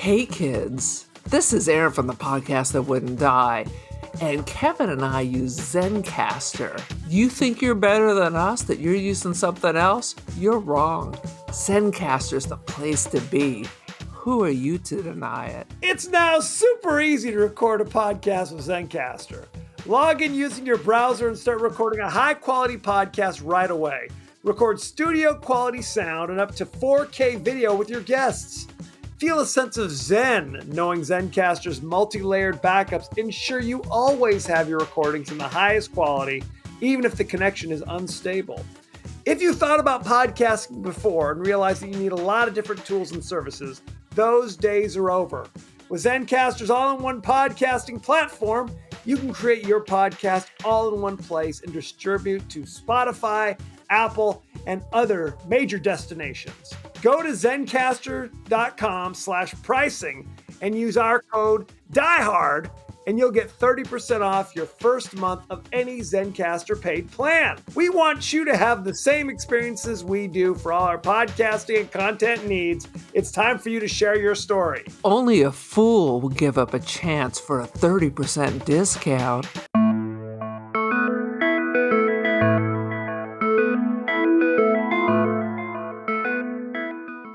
Hey kids, this is Aaron from the podcast that wouldn't die, and Kevin and I use Zencastr. You think you're better than us, that you're using something else? You're wrong. Zencastr's the place to be. Who are you to deny it? It's now super easy to record a podcast with Zencastr. Log in using your browser and start recording a high-quality podcast right away. Record studio-quality sound and up to 4K video with your guests. Feel a sense of zen knowing Zencastr's multi-layered backups ensure you always have your recordings in the highest quality, even if the connection is unstable. If you thought about podcasting before and realized that you need a lot of different tools and services, those days are over. With Zencastr's all-in-one podcasting platform, you can create your podcast all in one place and distribute to Spotify, Apple, and other major destinations. Go to zencastr.com/pricing and use our code DIEHARD and you'll get 30% off your first month of any Zencastr paid plan. We want you to have the same experiences we do for all our podcasting and content needs. It's time for you to share your story. Only a fool will give up a chance for a 30% discount.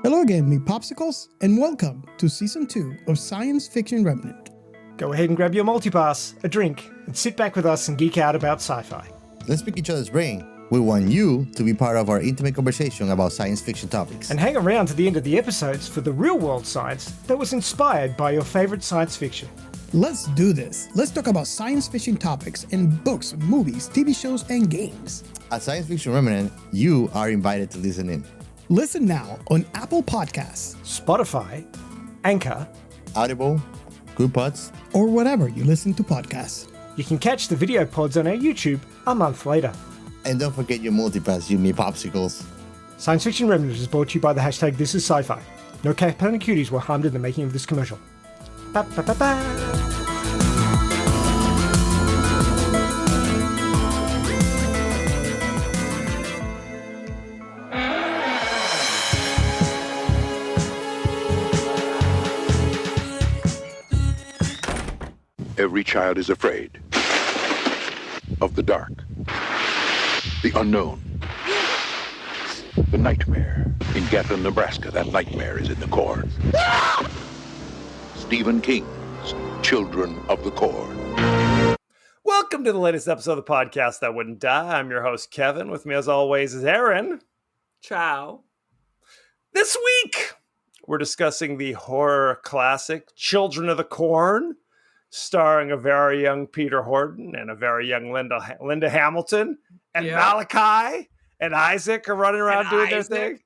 Hello again, me popsicles, and welcome to Season 2 of Science Fiction Remnant. Go ahead and grab your multipass, a drink, and sit back with us and geek out about sci-fi. Let's pick each other's brain. We want you to be part of our intimate conversation about science fiction topics. And hang around to the end of the episodes for the real-world science that was inspired by your favorite science fiction. Let's do this. Let's talk about science fiction topics in books, movies, TV shows, and games. At Science Fiction Remnant, you are invited to listen in. Listen now on Apple Podcasts, Spotify, Anchor, Audible, GoodPods, or wherever you listen to podcasts. You can catch the video pods on our YouTube a month later. And don't forget your multipass, you me popsicles. Science Fiction Remnant is brought to you by the hashtag This Is Sci-Fi. No Capone cuties were harmed in the making of this commercial. Ba, ba, ba, ba. Every child is afraid of the dark, the unknown, the nightmare. In Gatlin, Nebraska, that nightmare is in the corn. Stephen King's Children of the Corn. Welcome to the latest episode of the podcast that wouldn't die. I'm your host, Kevin. With me, as always, is Aaron. Ciao. This week, we're discussing the horror classic Children of the Corn, starring a very young Peter Horton and a very young Linda Hamilton, and Malachi and Isaac are running around doing their thing.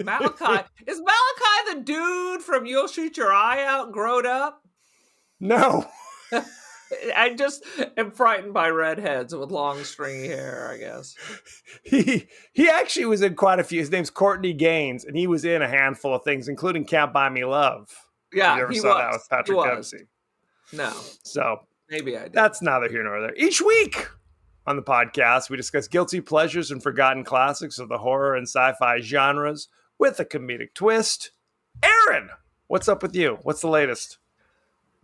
Malachi. Is Malachi the dude from You'll Shoot Your Eye Out grown up? No. I just am frightened by redheads with long stringy hair, I guess. He actually was in quite a few. His name's Courtney Gaines, and he was in a handful of things, including Can't Buy Me Love. Yeah, you ever saw that with Patrick Dempsey? No. So maybe I did. That's neither here nor there. Each week on the podcast, we discuss guilty pleasures and forgotten classics of the horror and sci-fi genres with a comedic twist. Aaron, what's up with you? What's the latest?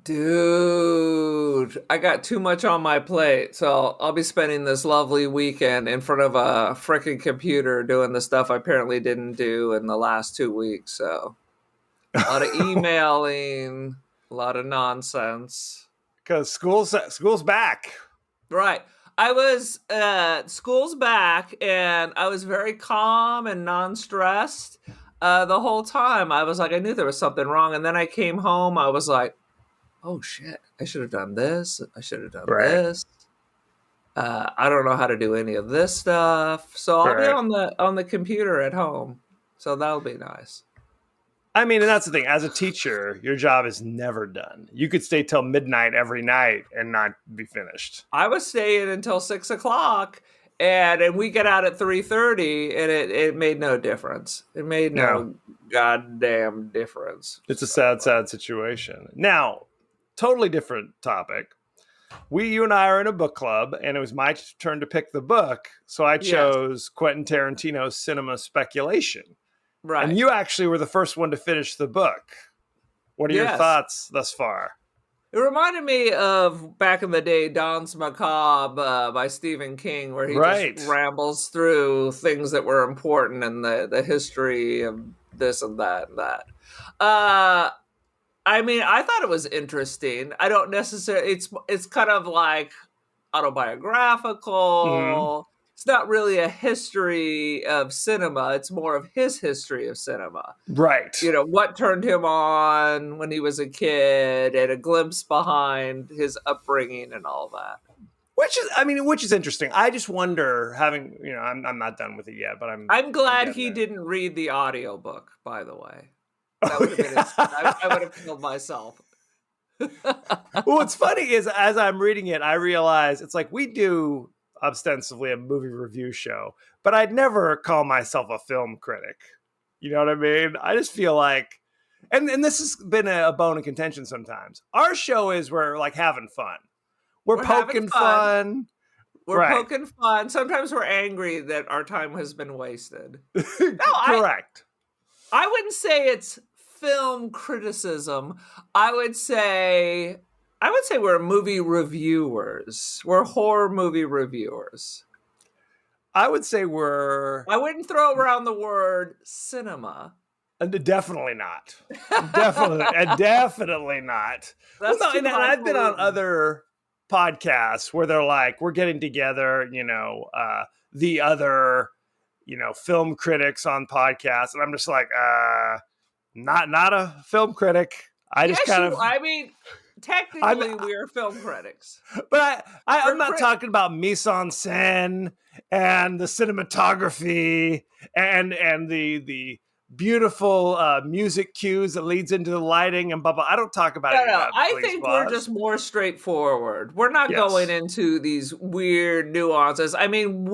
Dude, I got too much on my plate, so I'll be spending this lovely weekend in front of a freaking computer doing the stuff I apparently didn't do in the last 2 weeks. So a lot of emailing, a lot of nonsense. Because school's back. Right. School's back, and I was very calm and non-stressed the whole time. I was like, I knew there was something wrong. And then I came home, I was like, oh shit, I should have done this. I should have done this. I don't know how to do any of this stuff. So I'll be on the computer at home. So that'll be nice. I mean, and that's the thing. As a teacher, your job is never done. You could stay till midnight every night and not be finished. I was staying until 6 o'clock, and we get out at 3:30, and it made no difference. It made no goddamn difference. It's a sad situation. Now, totally different topic. You and I are in a book club, and it was my turn to pick the book. So I chose Quentin Tarantino's Cinema Speculation. Right. And you actually were the first one to finish the book. What are your Yes. thoughts thus far? It reminded me of back in the day, Danse Macabre by Stephen King, where he Right. just rambles through things that were important in the history of this and that and that. I mean, I thought it was interesting. I don't necessarily. It's kind of like autobiographical. It's not really a history of cinema. It's more of his history of cinema. Right. You know, what turned him on when he was a kid, and a glimpse behind his upbringing and all that. Which is interesting. I just wonder, I'm not done with it yet, but I'm glad getting he there. didn't read the audiobook, by the way. That would have been I would have killed myself. Well, what's funny is as I'm reading it, I realize it's like we do ostensibly a movie review show, but I'd never call myself a film critic. You know what I mean? I just feel like, and this has been a bone of contention sometimes. Our show is we're like having fun. We're poking having fun. fun. We're Right. poking fun. Sometimes we're angry that our time has been wasted. Correct. I wouldn't say it's film criticism. I would say we're movie reviewers. We're horror movie reviewers. I would say we're I wouldn't throw around the word cinema. definitely not. Definitely not. That's too And I've been on highfalutin. other podcasts where they're like, we're getting together, the other, film critics on podcasts. And I'm just like, not a film critic. I just I mean, technically we're film critics. but I'm We're not talking about mise en scène and the cinematography and the beautiful music cues that leads into the lighting and blah blah. I don't talk about any of that. I please, think boss. we're just more straightforward. We're not Yes. going into these weird nuances. I mean,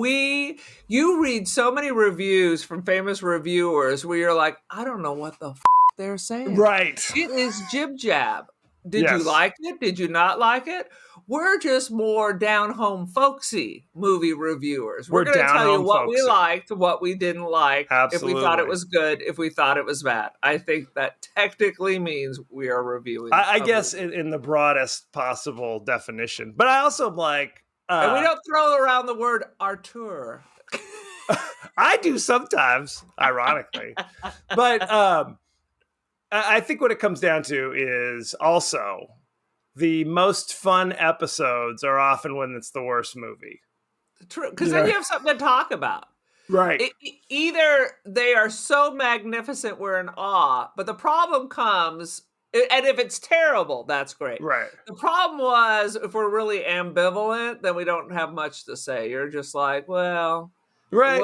you read so many reviews from famous reviewers where you're like, I don't know what the they're saying. right. It is jib jab. Did Yes. you like it? Did you not like it? We're just more down home folksy movie reviewers. We're going to tell you down-home what we folksy. liked, what we didn't like, if we thought Absolutely. it was good, if we thought it was bad. I think that technically means we are reviewing. I a guess movie. in the broadest possible definition. But I also like And we don't throw around the word Artur. I do sometimes, ironically. But I think what it comes down to is also the most fun episodes are often when it's the worst movie. True, because then you have something to talk about. Right. Either they are so magnificent we're in awe, but the problem comes, and if it's terrible, that's great. Right. The problem was if we're really ambivalent, then we don't have much to say. You're just like, well, Right.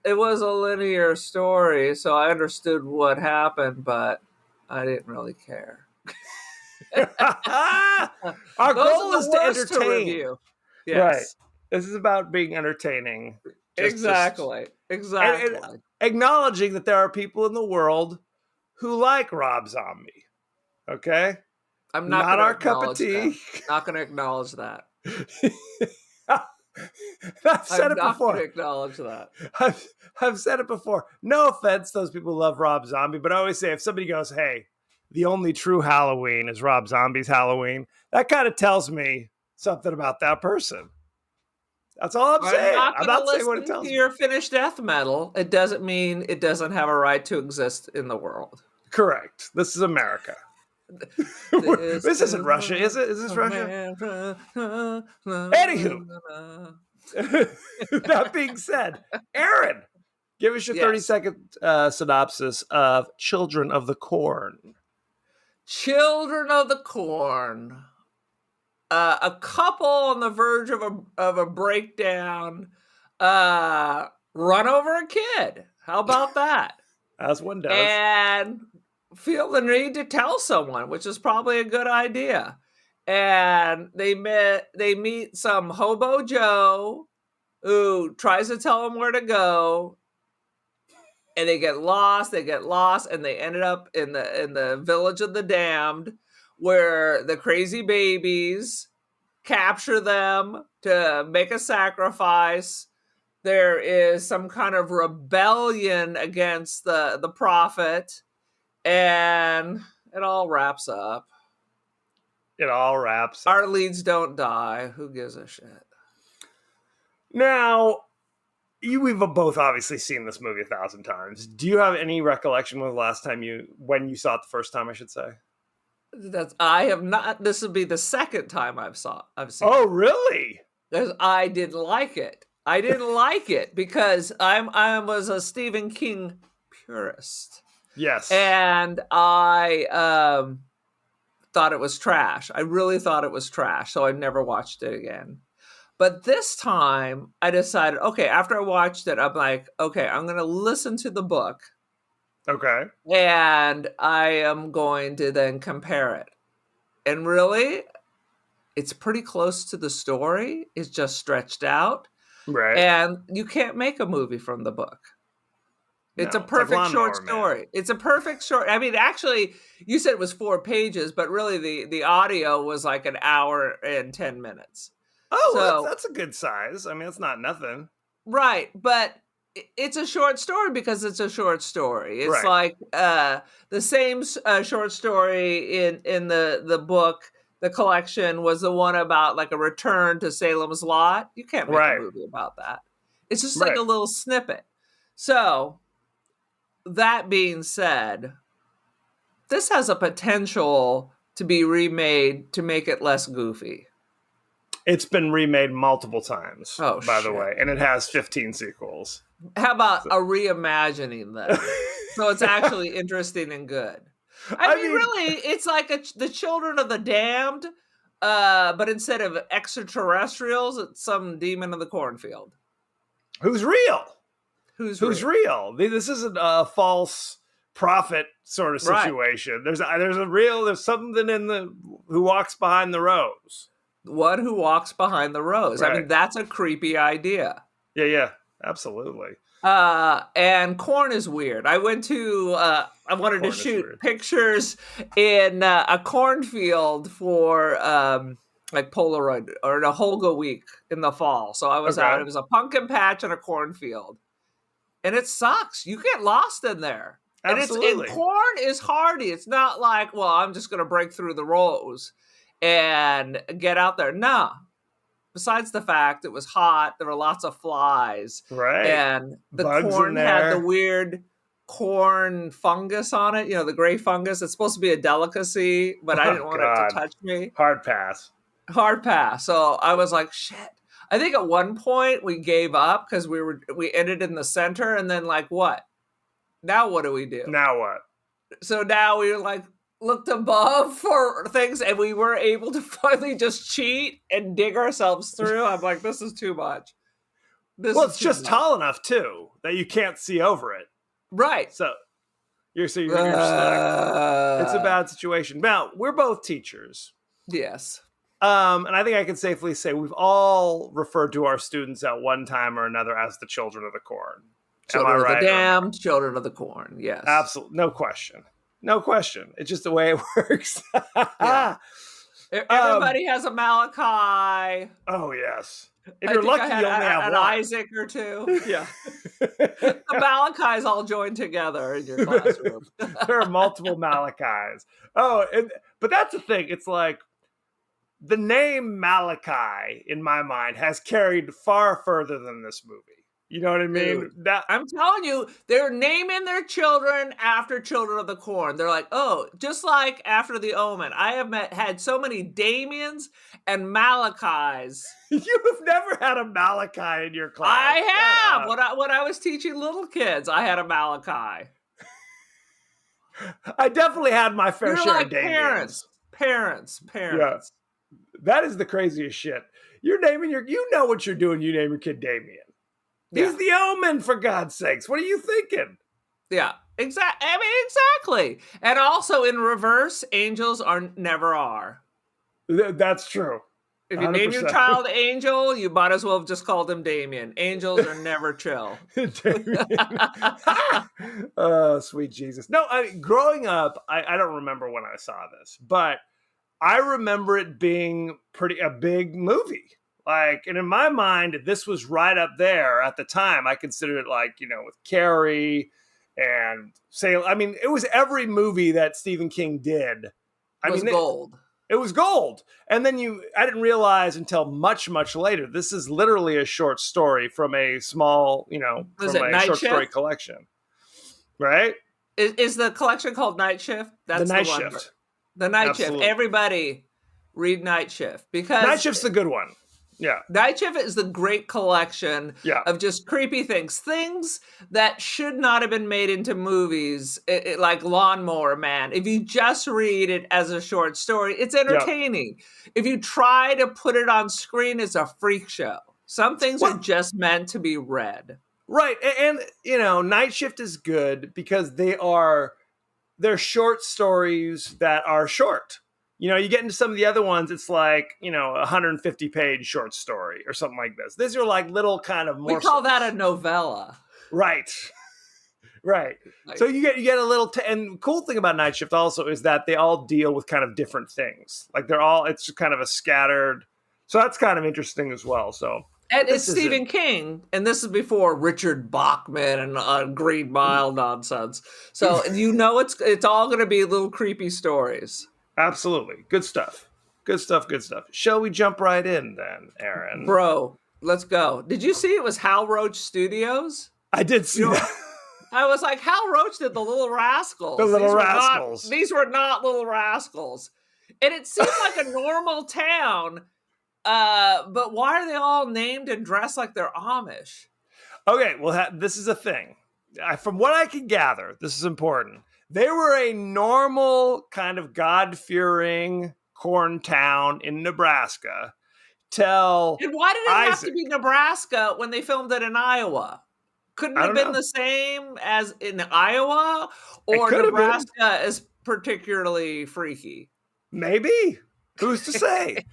it was a linear story, so I understood what happened, but I didn't really care. Our Those goal are is the to worst entertain. review. Yes. Right. This is about being entertaining. Exactly. Exactly. and acknowledging that there are people in the world who like Rob Zombie. Okay? I'm not Not gonna our cup of acknowledge tea. that. Not going to acknowledge that. I've said I'm it not before. going to acknowledge that. I've said it before. No offense, those people love Rob Zombie, but I always say if somebody goes, hey, the only true Halloween is Rob Zombie's Halloween, that kind of tells me something about that person. That's all I'm saying. I'm not saying what it tells to me. your finished death metal. It doesn't mean it doesn't have a right to exist in the world. Correct. This is America. This isn't Russia, is it? Is this Russia? Anywho. That being said, Aaron, give us your Yes. 30-second synopsis of Children of the Corn. Children of the Corn. A couple on the verge of a breakdown run over a kid. How about that? As one does. And feel the need to tell someone, which is probably a good idea. And they meet some hobo Joe who tries to tell them where to go, and they get lost, and they ended up in the village of the damned, where the crazy babies capture them to make a sacrifice. There is some kind of rebellion against the prophet, and It all wraps up. It all wraps up. Our leads don't die. Who gives a shit? Now, we've both obviously seen this movie 1,000 times. Do you have any recollection of the last time when you saw it the first time, I should say? I have not. This would be the second time I've seen Oh, it. really? Because I didn't like it. I didn't like it because I was a Stephen King purist. Yes. And I thought it was trash. I really thought it was trash. So I never watched it again. But this time I decided, okay, after I watched it, I'm like, okay, I'm going to listen to the book. Okay. And I am going to then compare it. And really, it's pretty close to the story. It's just stretched out. Right. And you can't make a movie from the book. It's a perfect short story. It's a perfect short. I mean, actually, you said it was 4 pages, but really the audio was like an hour and 10 minutes. Oh, so, that's a good size. I mean, it's not nothing. Right. But it's a short story because it's a short story. It's right. like the same short story in the book. The collection was the one about like a return to Salem's Lot. You can't make a movie about that. It's just like a little snippet. So that being said, this has a potential to be remade to make it less goofy. It's been remade multiple times, by the way, and it has 15 sequels. How about a reimagining then? So it's actually interesting and good. I mean, really, it's like the Children of the Damned, but instead of extraterrestrials, it's some demon in the cornfield. Who's real? Who's real? This isn't a false prophet sort of situation. Right. There's something in who walks behind the rose. One who walks behind the rose. Right. I mean, that's a creepy idea. Yeah, absolutely. And corn is weird. I wanted to shoot pictures in a cornfield for like Polaroid or a Holga week in the fall. So I was out. It was a pumpkin patch and a cornfield, and it sucks. You get lost in there. Absolutely. And corn is hardy. It's not like, well, I'm just going to break through the rows and get out there. No. Besides the fact it was hot, there were lots of flies. Right. And the Bugs corn had the weird corn fungus on it. You know, the gray fungus. It's supposed to be a delicacy, but I didn't want it to touch me. Hard pass. So I was like, shit. I think at one point we gave up because we ended in the center, and then like, what? Now what do we do? Now what? So now we like looked above for things, and we were able to finally just cheat and dig ourselves through. I'm like, this is too much. It's just tall enough too that you can't see over it. Right. So you're stuck. It's a bad situation. Now, we're both teachers. Yes. And I think I can safely say we've all referred to our students at one time or another as the children of the corn. Children of the damned, children of the corn. Yes. Absolutely. No question. It's just the way it works. Yeah. Everybody has a Malachi. Oh, yes. If you're lucky, you only have an one. Isaac or two. Yeah. The Malachis all joined together in your classroom. There are multiple Malachis. But that's the thing. It's like the name Malachi, in my mind, has carried far further than this movie. You know what I mean? Dude, I'm telling you, they're naming their children after Children of the Corn. They're like, oh, just like after The Omen. I have had so many Damians and Malachis. You've never had a Malachi in your class. I have. When I was teaching little kids, I had a Malachi. I definitely had my fair share like of Damians. Parents. Yeah. That is the craziest shit. You're naming you know what you're doing. You name your kid Damien. He's the Omen, for God's sakes. What are you thinking? Yeah, exactly. And also in reverse, angels never are. That's true. If you 100%. Name your child Angel, you might as well have just called him Damien. Angels are never chill. Oh, sweet Jesus. No, growing up, I don't remember when I saw this, but I remember it being a big movie. Like, and in my mind, this was right up there at the time. I considered it like, with Carrie and Salem. I mean, it was every movie that Stephen King did. It was gold. It was gold. And then I didn't realize until much, much later, this is literally a short story from a small, from a short story collection. Right? Is the collection called Night Shift? That's the Night Shift. The Night Shift. Everybody read Night Shift, because Night Shift's the good one. Yeah. Night Shift is the great collection of just creepy things that should not have been made into movies, like Lawnmower Man. If you just read it as a short story, it's entertaining. Yep. If you try to put it on screen, it's a freak show. Some things are just meant to be read. Right. And Night Shift is good because they're short stories that are short. You get into some of the other ones, it's like, 150-page short story or something like this. These are like little kind of morsels. We call that a novella. Right. Right. So you get a little, and the cool thing about Night Shift also is that they all deal with kind of different things. Like it's kind of a scattered, so that's kind of interesting as well. So. And it's Stephen King, and this is before Richard Bachman and Green Mile nonsense. So it's all going to be little creepy stories. Absolutely. Good stuff. Good stuff. Shall we jump right in then, Aaron? Bro, let's go. Did you see it was Hal Roach Studios? I did see that. I was like, Hal Roach did The Little Rascals. These were not Little Rascals. And it seemed like a normal town, but why are they all named and dressed like they're Amish? Okay, well, this is a thing. From what I can gather, this is important. They were a normal kind of God-fearing corn town in Nebraska. And why did it have to be Nebraska when they filmed it in Iowa? Couldn't it have been the same as in Iowa? Or Nebraska is particularly freaky? Maybe. Who's to say?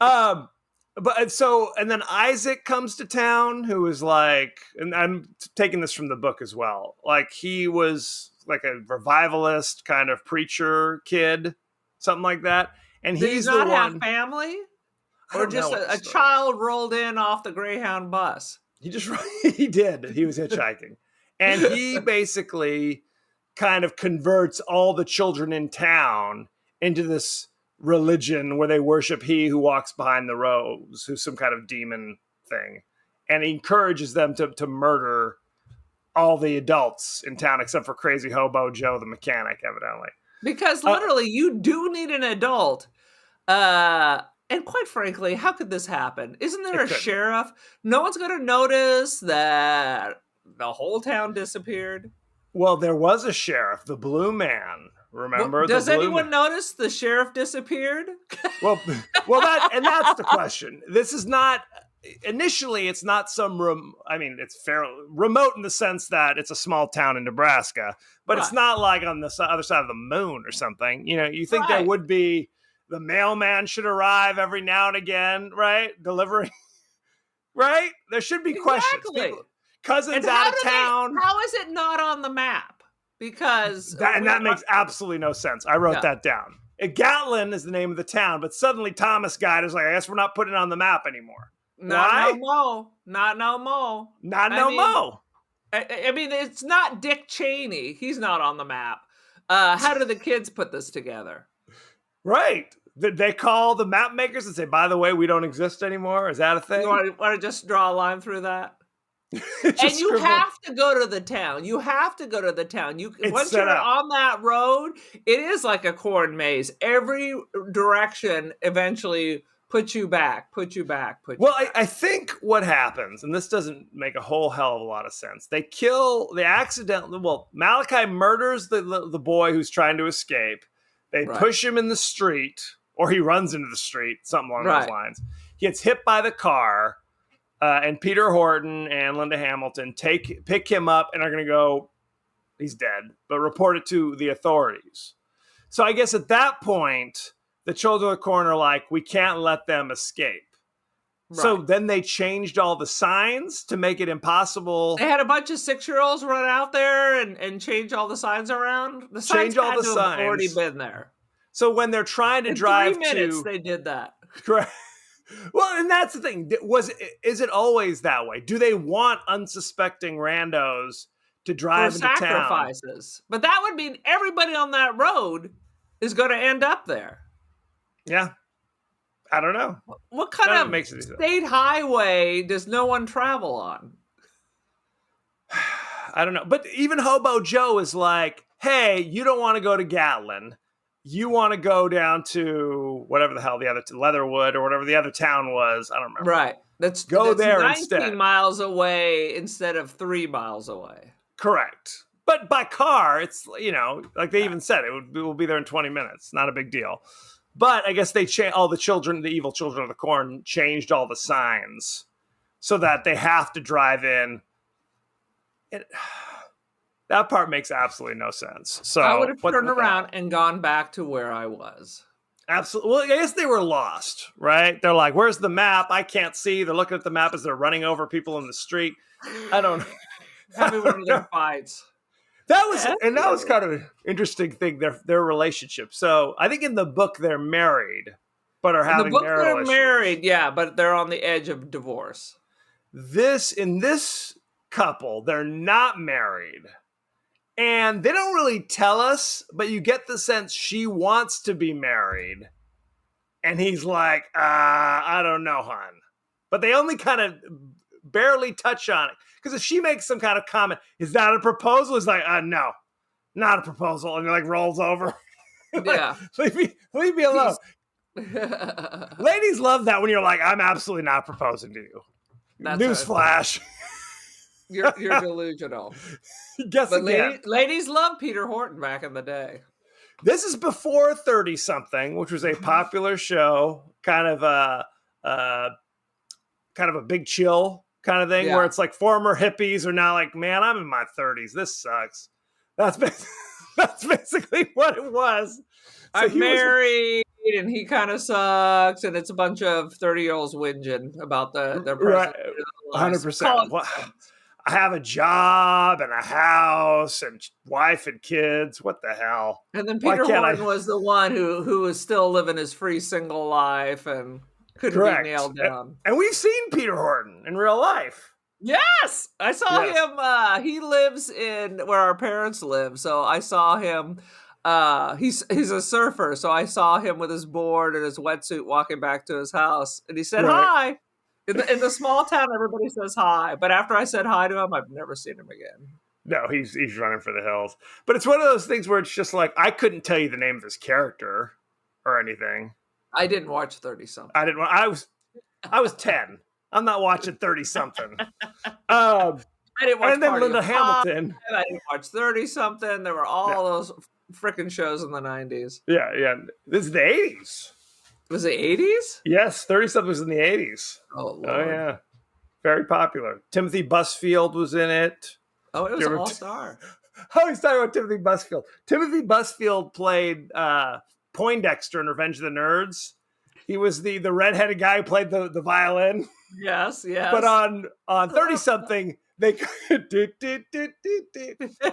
And then Isaac comes to town, who is like, and I'm taking this from the book as well. Like he was like a revivalist kind of preacher kid, something like that. And he's not have family, or just a child rolled in off the Greyhound bus. He did. He was hitchhiking, and he basically kind of converts all the children in town into this religion where they worship he who walks behind the rows, who's some kind of demon thing, and he encourages them to murder all the adults in town except for crazy hobo Joe the mechanic, evidently. Because literally you do need an adult. And quite frankly, how could this happen? Isn't there a sheriff? No one's going to notice that the whole town disappeared. Well, there was a sheriff, the Blue Man. Remember? Does anyone notice the sheriff disappeared? Well, that's the question. This is not. Initially, it's not it's fairly remote in the sense that it's a small town in Nebraska, but it's not like on the other side of the moon or something. You think there would be, the mailman should arrive every now and again, right? Delivering, right? There should be questions. Cousins out of town. How is it not on the map? Because that makes absolutely no sense. I wrote that down. Gatlin is the name of the town, but suddenly Thomas Guide is like, I guess we're not putting it on the map anymore. Not no more. I mean, it's not Dick Cheney. He's not on the map. How do the kids put this together? Right. Did they call the map makers and say, by the way, we don't exist anymore? Is that a thing? You want to just draw a line through that? And you have to go to the town. Once you're on that road, it is like a corn maze. Every direction eventually puts you back. I think what happens, and this doesn't make a whole hell of a lot of sense. Malachi murders the boy who's trying to escape. They push him in the street, or he runs into the street, something along those lines. He gets hit by the car. And Peter Horton and Linda Hamilton pick him up and are going to go, he's dead, but report it to the authorities. So I guess at that point, the children of the corn are like, we can't let them escape. Right. So then they changed all the signs to make it impossible. They had a bunch of 6-year-olds run out there and change all the signs around. The signs had to have already been there. So when they're trying to drive 3 minutes, they did that. Correct. Well, and that's the thing. Is it always that way? Do they want unsuspecting randos to drive into town. sacrifices. But that would mean everybody on that road is going to end up there. Yeah. I don't know. What kind None of of it makes any sense. state highway does no one travel on? I don't know. But even Hobo Joe is like, hey, you don't want to go to Gatlin. You want to go down to whatever the hell the other Leatherwood or whatever the other town was. I don't remember. Right. That's Go there 19 instead. miles away instead of 3 miles away. Correct. But by car, it's, like they even said, it will be there in 20 minutes. Not a big deal. But I guess they all the evil children of the corn changed all the signs so that they have to drive in. That part makes absolutely no sense. So I would have turned around and gone back to where I was. Absolutely. Well, I guess they were lost, right? They're like, where's the map? I can't see. They're looking at the map as they're running over people in the street. I don't know. Having one of their fights. That was kind of an interesting thing, their relationship. So I think in the book they're married, but are having marital issues. Married, yeah, but they're on the edge of divorce. In this couple, they're not married. And they don't really tell us, but you get the sense she wants to be married. And he's like, I don't know, hon. But they only kind of barely touch on it. Because if she makes some kind of comment, is that a proposal? It's like, no, not a proposal. And he like rolls over. Yeah. leave me alone. Ladies love that when you're like, I'm absolutely not proposing to you. Newsflash. You're delusional. Guess but again. Ladies loved Peter Horton back in the day. This is before 30-something, which was a popular show, kind of a big chill kind of thing, where it's like former hippies are now like, man, I'm in my 30s. This sucks. That's basically what it was. So I'm married, and he kind of sucks, and it's a bunch of 30-year-olds whinging about their right, 100%. I have a job and a house and wife and kids. What the hell? And then Peter Horton was the one who was still living his free single life and couldn't be nailed down. And we've seen Peter Horton in real life. Yes, I saw him. He lives in where our parents live, so I saw him. He's a surfer, so I saw him with his board and his wetsuit walking back to his house, and he said hi. In the small town, everybody says hi, but after I said hi to him, I've never seen him again. No, he's running for the hills. But it's one of those things where it's just like, I couldn't tell you the name of this character or anything. I didn't watch 30-something. I was 10. I'm not watching 30-something. I didn't watch. And then Linda Hamilton. I didn't watch 30-something. There were all those freaking shows in the 90s. Yeah. This is the 80s. Was it 80s? Yes, 30-something was in the 80s. Oh, Lord. Oh, yeah. Very popular. Timothy Busfield was in it. Oh, it was all-star. I always talk about Timothy Busfield. Timothy Busfield played Poindexter in Revenge of the Nerds. He was the redheaded guy who played the violin. Yes. But on 30-something, they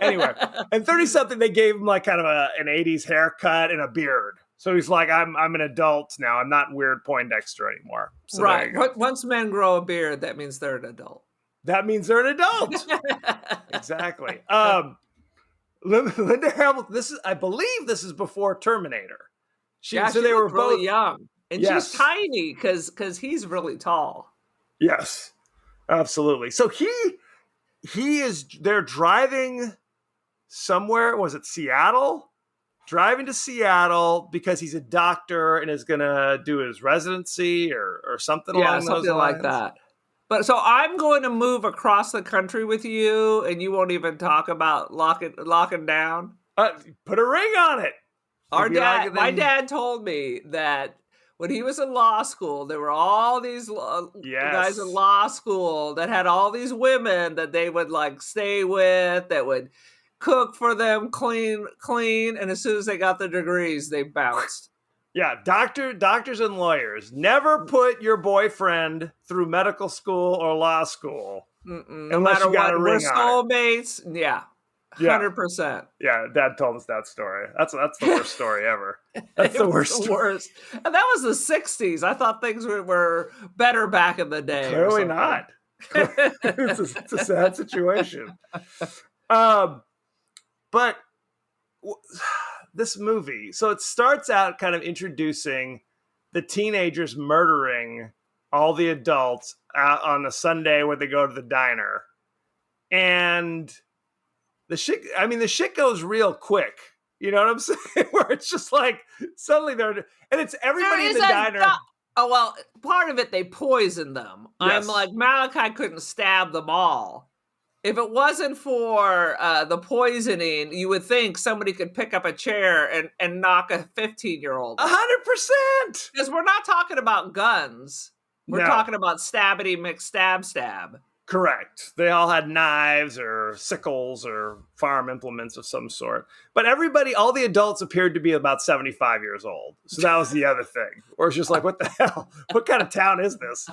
anyway, and 30-something they gave him like kind of an 80s haircut and a beard. So he's like, I'm an adult now. I'm not weird Poindexter anymore. So right. Once men grow a beard, that means they're an adult. That means they're an adult. Exactly. Linda Hamilton. I believe this is before Terminator. She they were both really young, and she's tiny because he's really tall. Yes, absolutely. So they're driving somewhere. Was it Seattle? Driving to Seattle because he's a doctor and is going to do his residency or something along those lines. Like that. But so I'm going to move across the country with you, and you won't even talk about locking down. Put a ring on it. My dad told me that when he was in law school, there were all these guys in law school that had all these women that they would like stay with, that would cook for them, clean, and as soon as they got their degrees, they bounced. Yeah, doctors and lawyers. Never put your boyfriend through medical school or law school. No matter what, we're soulmates. Yeah, 100%. Yeah, Dad told us that story. That's the worst story ever. That's the worst. And that was the 60s. I thought things were better back in the day. Clearly not. It's a sad situation. But this movie, so it starts out kind of introducing the teenagers murdering all the adults out on a Sunday where they go to the diner. And the shit goes real quick. You know what I'm saying? Where it's just like suddenly and it's everybody in the diner. Oh, well, part of it, they poisoned them. Yes. I'm like, Malachi couldn't stab them all. If it wasn't for the poisoning, you would think somebody could pick up a chair and knock a 15-year-old. 100%. Because we're not talking about guns. We're No. talking about stabbity McStab. Correct. They all had knives or sickles or farm implements of some sort. But all the adults appeared to be about 75 years old. So that was the other thing. Or it's just like, what the hell? What kind of town is this?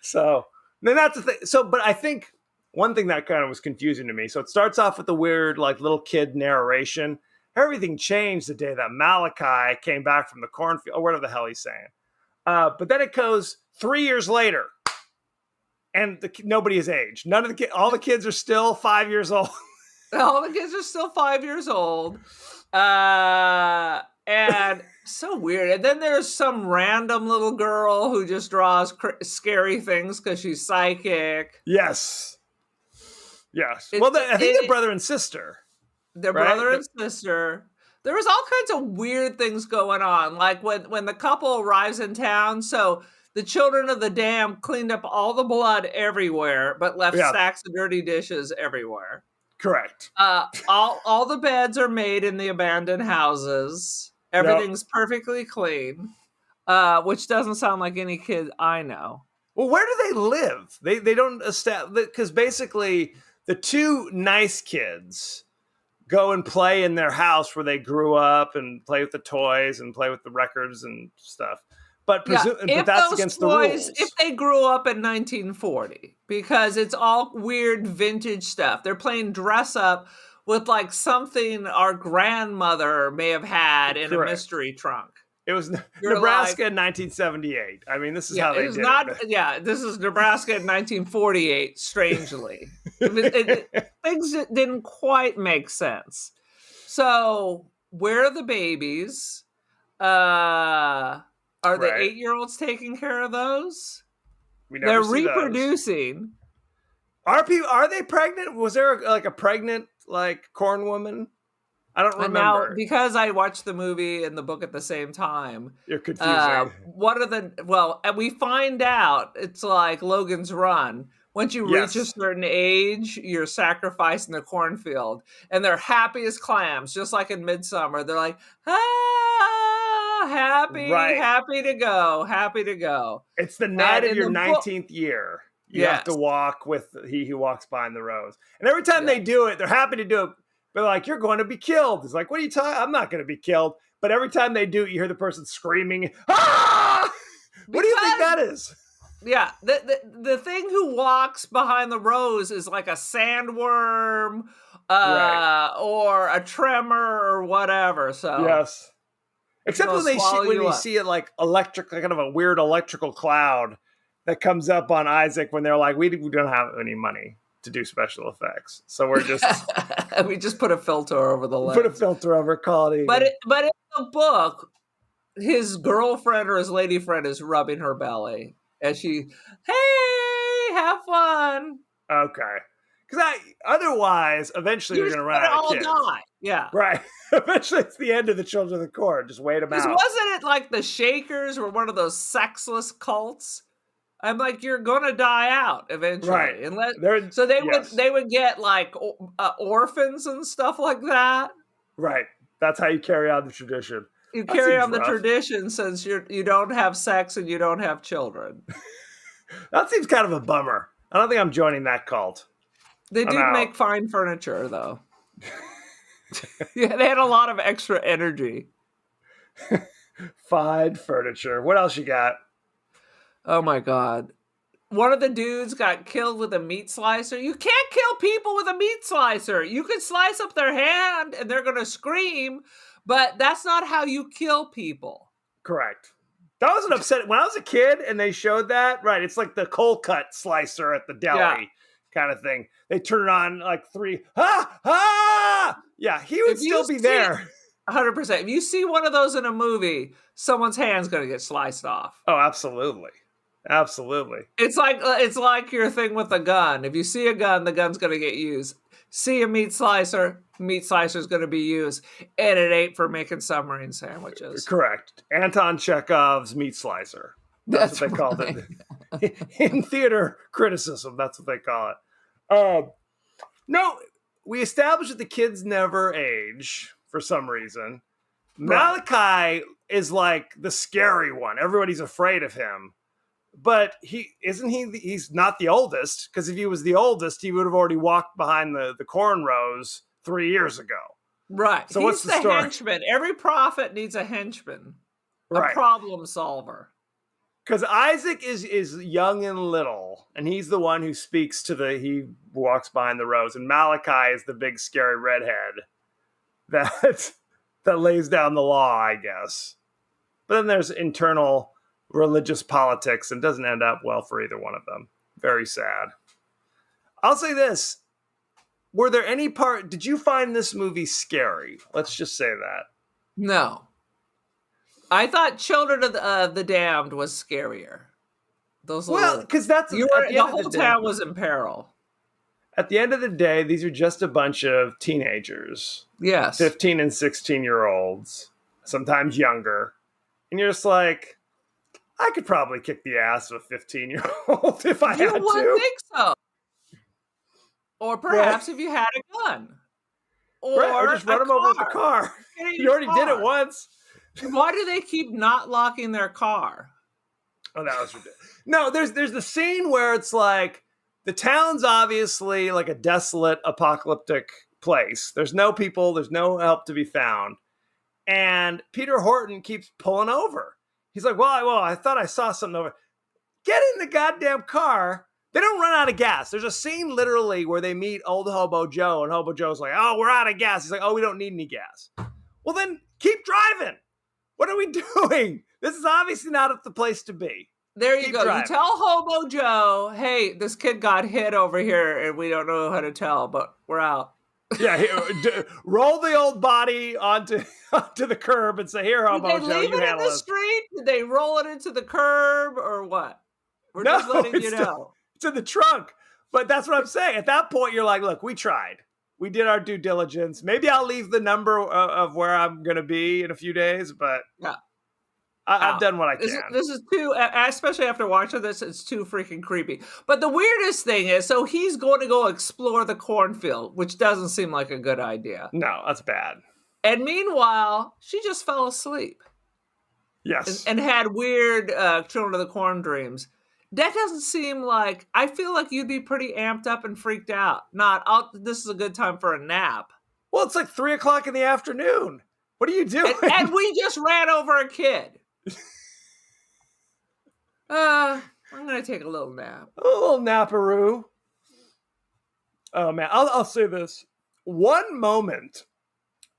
So then that's the thing. So, but I think one thing that kind of was confusing to me. So it starts off with the weird, like, little kid narration. Everything changed the day that Malachi came back from the cornfield, or whatever the hell he's saying. But then it goes 3 years later. And nobody is aged. None of the all the kids are still 5 years old. All the kids are still 5 years old. And so weird. And then there's some random little girl who just draws scary things because she's psychic. Yes. Well, I think they're brother and sister. They're right? brother and sister. There was all kinds of weird things going on. Like when the couple arrives in town, so the children of the dam cleaned up all the blood everywhere, but left stacks of dirty dishes everywhere. Correct. All the beds are made in the abandoned houses. Everything's perfectly clean, which doesn't sound like any kid I know. Well, where do they live? They don't establish, because basically the two nice kids go and play in their house where they grew up and play with the toys and play with the records and stuff. But that's against the rules. If they grew up in 1940, because it's all weird vintage stuff. They're playing dress up with like something our grandmother may have had in a mystery trunk. It was Nebraska in 1978. I mean, this is how they did it. Yeah, this is Nebraska in 1948, strangely. Things didn't quite make sense. So, where are the babies? Are the 8-year-olds taking care of those? They're reproducing. Those. Are they pregnant? Was there a pregnant corn woman? I don't remember. Now, because I watched the movie and the book at the same time, you're confusing. And we find out it's like Logan's Run. Once you reach a certain age, you're sacrificed in the cornfield, and they're happy as clams, just like in Midsummer. They're like, happy to go. It's the night of your 19th year. You have to walk with he who walks behind the rows. And every time they do it, they're happy to do it. But like, you're going to be killed. It's like, what are you talking? I'm not going to be killed. But every time they do it, you hear the person screaming, ah! What do you think that is? Yeah, the thing who walks behind the rows is like a sandworm or a tremor or whatever. So yes. Except when you see it like electric, like kind of a weird electrical cloud that comes up on Isaac when they're like, we don't have any money to do special effects, so we're just we just put a filter over the lens. Put a filter over quality. But in the book, his girlfriend or his lady friend is rubbing her belly as she, hey, have fun. Okay, because otherwise, eventually you're going to run out of kids. Die. Yeah, right. Eventually, it's the end of the Children of the Corn. Just wait them out. Wasn't it like the Shakers were one of those sexless cults? I'm like, you're gonna die out eventually, right? So they would get like orphans and stuff like that. Right. That's how you carry on the tradition. You carry on the tradition since you don't have sex and you don't have children. That seems kind of a bummer. I don't think I'm joining that cult. They do make fine furniture, though. Yeah, they had a lot of extra energy. Fine furniture. What else you got? Oh my God. One of the dudes got killed with a meat slicer. You can't kill people with a meat slicer. You can slice up their hand and they're going to scream, but that's not how you kill people. Correct. That was an upset. When I was a kid and they showed that, right, it's like the cold cut slicer at the deli. kind of thing. They turn it on like 3. Yeah, he would still be there. 100%. If you see one of those in a movie, someone's hand's going to get sliced off. Oh, absolutely. Absolutely. It's like your thing with a gun. If you see a gun, the gun's going to get used. See a meat slicer's going to be used, and it ain't for making submarine sandwiches. Correct. Anton Chekhov's meat slicer. That's what they called it. In theater criticism, that's what they call it. No, we established that the kids never age for some reason. Right. Malachi is like the scary one. Everybody's afraid of him. But he's not the oldest, because if he was the oldest, he would have already walked behind the corn rows 3 years ago. Right. So He's what's the story? henchman. Every prophet needs a henchman. Right. A problem solver. Because Isaac is young and little, and he's the one who speaks he walks behind the rows, and Malachi is the big scary redhead that lays down the law, I guess. But then there's internal religious politics, and doesn't end up well for either one of them. Very sad. I'll say this. Were there any did you find this movie scary? Let's just say that. No. I thought Children of the Damned was scarier. Because that's the whole town was in peril. At the end of the day, these are just a bunch of teenagers. Yes. 15 and 16-year-olds, sometimes younger. And you're just like, I could probably kick the ass of a 15-year-old if I had to. You wouldn't think so. Or perhaps if you had a gun. Or just run them over with the car. You already did it once. Why do they keep not locking their car? Oh, that was ridiculous. No, there's the scene where it's like the town's obviously like a desolate, apocalyptic place. There's no people. There's no help to be found. And Peter Horton keeps pulling over. He's like, well, I thought I saw something over. Get in the goddamn car. They don't run out of gas. There's a scene literally where they meet old Hobo Joe, and Hobo Joe's like, oh, we're out of gas. He's like, oh, we don't need any gas. Well, then keep driving. What are we doing? This is obviously not the place to be. There you Keep go. driving. You tell Hobo Joe, hey, this kid got hit over here, and we don't know how to tell, but we're out. Yeah, roll the old body onto the curb and say, here, Hobo Joe, Did they leave you it in handle the this. street? Did they roll it into the curb, or what? We're just letting you know. It's in the trunk. But that's what I'm saying. At that point, you're like, look, we tried. We did our due diligence. Maybe I'll leave the number of where I'm going to be in a few days, but yeah. I've done what I can. This is too, especially after watching this, it's too freaking creepy. But the weirdest thing is, so he's going to go explore the cornfield, which doesn't seem like a good idea. No, that's bad. And meanwhile, she just fell asleep. Yes. And had weird Children of the Corn dreams. That doesn't seem like, I feel like you'd be pretty amped up and freaked out. This is a good time for a nap. Well, it's like 3:00 in the afternoon. What are you doing? And we just ran over a kid. I'm going to take a little nap. A little naparoo. Oh, man. I'll say this. One moment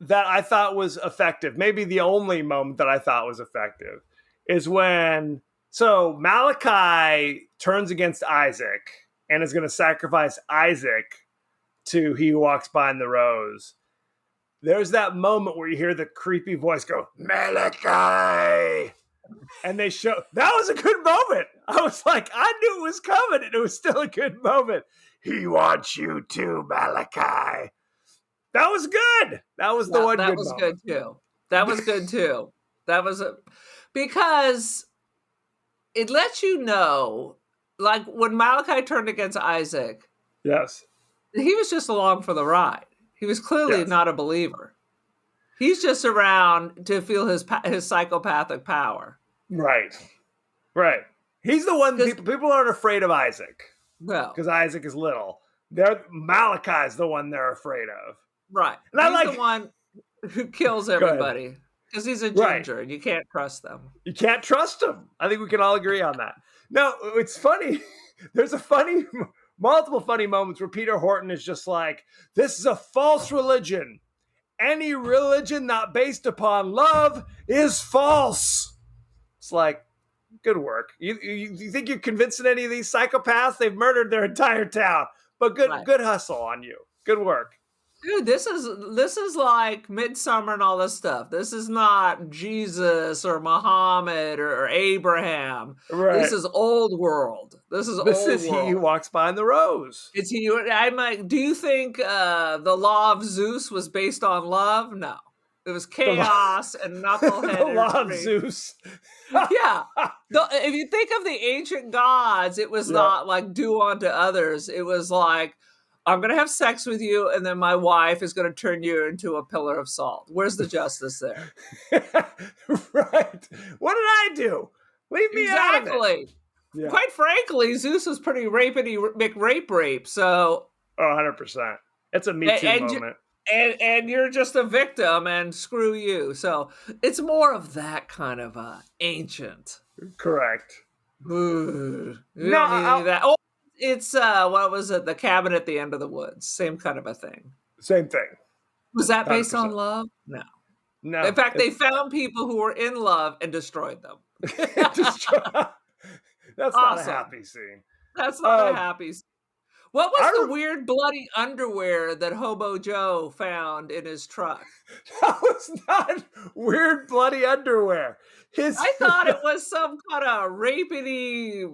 that I thought was effective, maybe the only moment that I thought was effective, is when... So Malachi turns against Isaac and is going to sacrifice Isaac to He Who Walks Behind the Rows. There's that moment where you hear the creepy voice go, Malachi! And they show, that was a good moment. I was like, I knew it was coming, and it was still a good moment. He wants you too, Malachi. That was good. That was the one good moment. That was good too. That was good too. That was because it lets you know, like when Malachi turned against Isaac. Yes. He was just along for the ride. He was clearly not a believer. He's just around to feel his psychopathic power. Right. Right. He's the one people aren't afraid of Isaac. No. Because Isaac is little. Malachi's the one they're afraid of. Right. And he's the one who kills everybody. Because he's a ginger and you can't trust them. You can't trust him. I think we can all agree on that. No, it's funny. There's multiple funny moments where Peter Horton is just like, this is a false religion. Any religion not based upon love is false. It's like, good work. You think you're convincing any of these psychopaths? They've murdered their entire town. but good Right. good hustle on you. Good work. Dude, this is like Midsummer and all this stuff. This is not Jesus or Muhammad or Abraham. Right. This is old world. This is This old is world. He Who Walks Behind the Rose. It's he. I'm like, do you think the law of Zeus was based on love? No, it was chaos and knucklehead. The law of energy. Zeus. Yeah. If you think of the ancient gods, it was Yeah. not like do unto others. It was like, I'm going to have sex with you, and then my wife is going to turn you into a pillar of salt. Where's the justice there? Right. What did I do? Leave me out of it. Exactly. Yeah. Quite frankly, Zeus was pretty rapey McRape. So, Oh, 100%. It's a Me Too And- moment. and you're just a victim, and screw you. So it's more of that kind of ancient. Correct. Ooh, you No, don't need any of that. Oh, it's what was it? The Cabin at the End of the Woods. Same kind of a thing. Same thing. Was that based 100%. on love? No. No. In fact, they found people who were in love and destroyed them. That's not a Awesome. happy scene. That's not Um, a happy. What I was the rem- weird bloody underwear that Hobo Joe found in his truck? That was not weird bloody underwear. I thought it was some kind of rapey,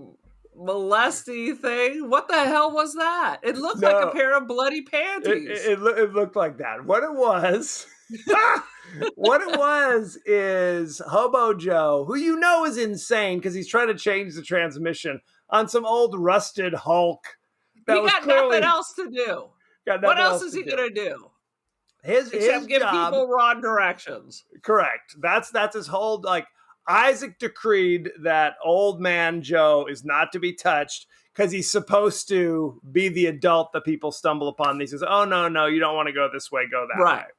molesty thing. What the hell was that? It looked like No. a pair of bloody panties. It looked like that. What it was, is Hobo Joe, who you know is insane because he's trying to change the transmission on some old rusted Hulk. He got nothing else to do. What else is he going to do? His Except give job, people wrong directions. correct. That's his whole, like, Isaac decreed that old man Joe is not to be touched because he's supposed to be the adult that people stumble upon. He says, oh, no, you don't want to go this way, go that Right. way.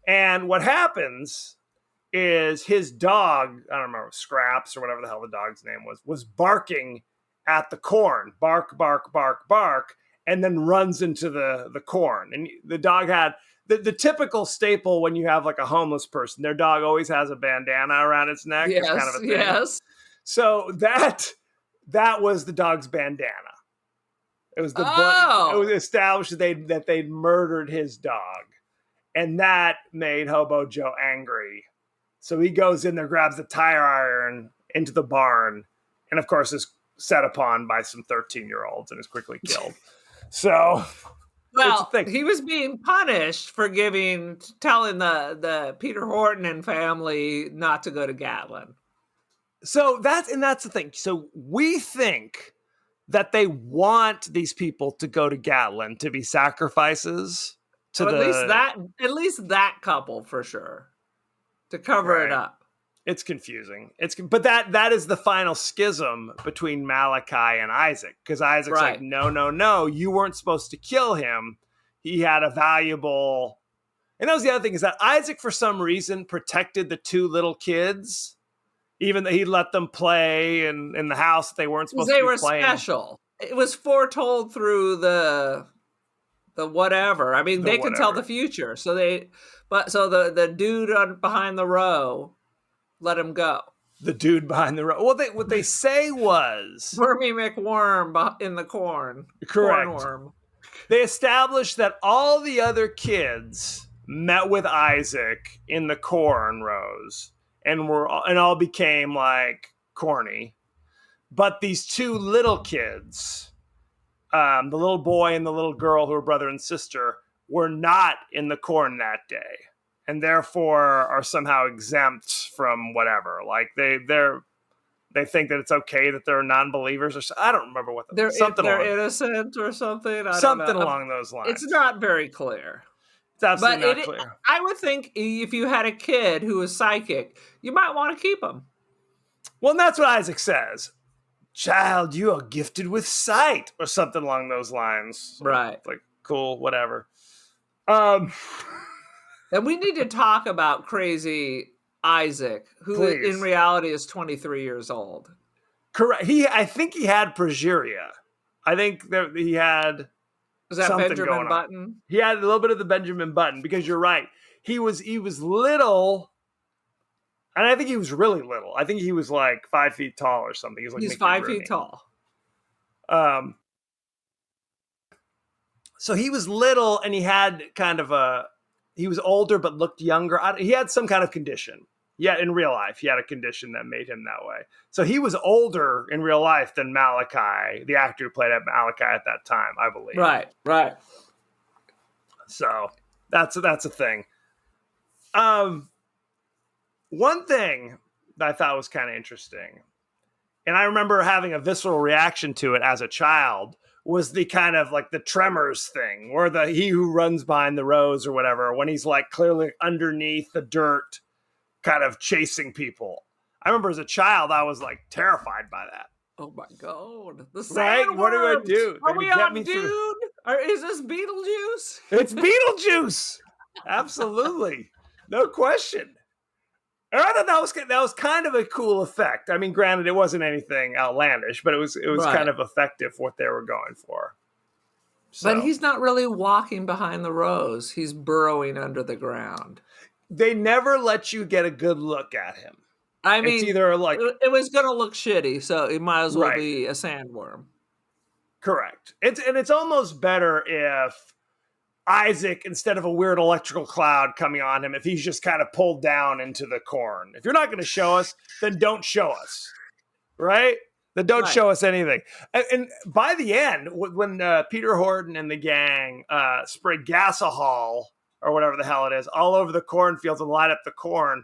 And what happens is his dog, I don't remember, Scraps or whatever the hell the dog's name was barking at the corn. Bark, bark, bark, bark, and then runs into the corn. And the dog had the typical staple when you have like a homeless person. Their dog always has a bandana around its neck. It's kind of a thing. Yes. So that was the dog's bandana. It was the Oh. it was established that they'd murdered his dog. And that made Hobo Joe angry. So he goes in there, grabs the tire iron into the barn, and of course is set upon by some 13-year-olds and is quickly killed. So Well, thing. he was being punished for telling the Peter Horton and family not to go to Gatlin. that's the thing. So we think that they want these people to go to Gatlin to be sacrifices to Or at least that couple for sure, to cover it Right. up. It's confusing. But that is the final schism between Malachi and Isaac, because Isaac's Right. like, no, you weren't supposed to kill him. He had a valuable. And that was the other thing, is that Isaac, for some reason, protected the two little kids, even though he let them play in the house that they weren't supposed They to be were playing. special. It was foretold through the whatever. I mean, The they could tell whatever. the future. So the dude behind the row let him go. The dude behind the row. Well, what they say was Wormy McWorm in the corn. correct. Cornworm. They established that all the other kids met with Isaac in the corn rows and all became like corny. But these two little kids, the little boy and the little girl who were brother and sister, were not in the corn that day, and therefore are somehow exempt from whatever. Like they think that it's okay that they're non-believers, or I don't remember what They're along, innocent or something. I something don't know. along those lines. It's not very clear. It's absolutely But not clear. I would think if you had a kid who was psychic, you might want to keep him. Well, and that's what Isaac says. Child, you are gifted with sight, or something along those lines. Right. Like, cool, whatever. And we need to talk about crazy Isaac, who Please. in reality is 23 years old. Correct. I think he had progeria. I think that he had Is that something Benjamin going on. Button? He had a little bit of the Benjamin Button, because you're right. He was little, and I think he was really little. I think he was like 5 feet tall or something. He was like He's Mickey 5 Rooney. feet tall. So he was little and he had he was older but looked younger. He had some kind of condition. Yeah, in real life, he had a condition that made him that way. So he was older in real life than Malachi, the actor who played Malachi at that time, I believe. Right. So that's a thing. One thing that I thought was kind of interesting, and I remember having a visceral reaction to it as a child, was the kind of like the Tremors thing, where he who runs behind the rows or whatever, when he's like clearly underneath the dirt, kind of chasing people. I remember as a child, I was like terrified by that. Oh my God. The Right? sandworms. What do I do? Are They we get on me Dune? through. Or is this Beetlejuice? It's Beetlejuice. Absolutely. No question. And I thought that was kind of a cool effect. I mean, granted, it wasn't anything outlandish, but it was Right. kind of effective for what they were going for. So, But he's not really walking behind the rows. He's burrowing under the ground. they never let you get a good look at him. I mean, It's either like it was going to look shitty, so it might as well Right. be a sandworm. correct. It's almost better if Isaac, instead of a weird electrical cloud coming on him, if he's just kind of pulled down into the corn. If you're not going to show us, then don't show us, right? Then don't Right. show us anything. And by the end, when Peter Horton and the gang spray gasohol or whatever the hell it is all over the cornfields and light up the corn,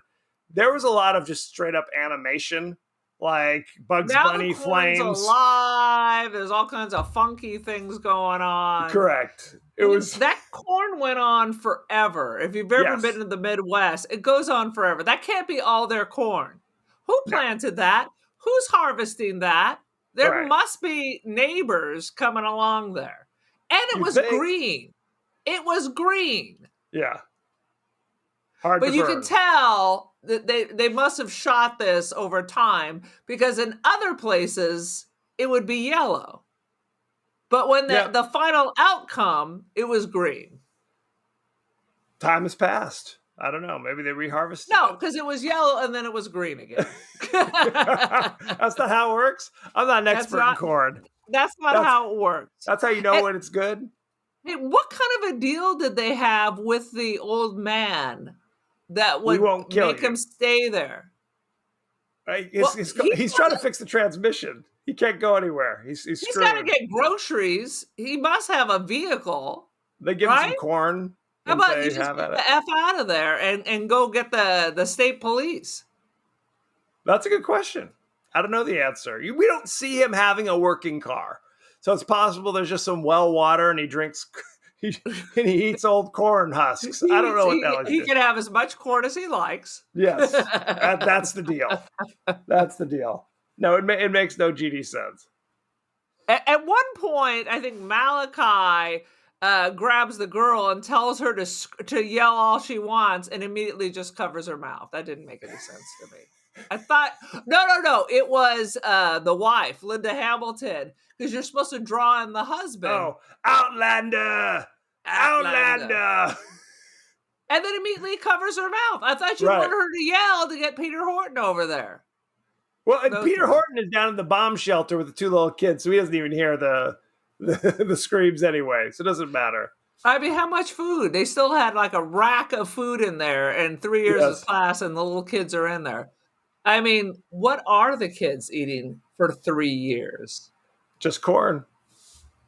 there was a lot of just straight up animation, like Bugs Now Bunny the corn's flames. alive. There's all kinds of funky things going on. Correct. It was That corn went on forever. If you've ever Yes. been to the Midwest, it goes on forever. That can't be all their corn. Who No. planted that? Who's harvesting that? There Right. must be neighbors coming along there. And it You was think? green. It was green. yeah. Hard But to you burn. can tell that they must have shot this over time, because in other places it would be yellow. But when Yeah. the final outcome, it was green. Time has passed. I don't know. Maybe they reharvested. No, it. because it was yellow and then it was green again. That's not how it works. I'm not an That's expert not- in corn. That's not That's- how it works. That's how you know And- when it's good. Hey, what kind of a deal did they have with the old man that would won't kill make you. him stay there? Right? Well, He's trying to fix the transmission. He can't go anywhere. He's He's screwed. got to get groceries. He must have a vehicle. They give him some right? corn. How and about say, you just "Have get at the it." F out of there and go get the state police? That's a good question. I don't know the answer. We don't see him having a working car. So it's possible there's just some well water and he drinks and he eats old corn husks. I don't know what the hell He can have as much corn as he likes. Yes, that's the deal. That's the deal. No, it makes no GD sense. At one point, I think Malachi grabs the girl and tells her to yell all she wants, and immediately just covers her mouth. That didn't make any sense to me. I thought no. It was the wife, Linda Hamilton, because you're supposed to draw in the husband. Oh, Outlander! Outlander! And then immediately covers her mouth. I thought you Right. wanted her to yell to get Peter Horton over there. Well, and Those Peter ones. Horton is down in the bomb shelter with the two little kids, so he doesn't even hear the screams anyway, so it doesn't matter. I mean, how much food? They still had like a rack of food in there and 3 years Yes. of class, and the little kids are in there. I mean, what are the kids eating for 3 years? Just corn.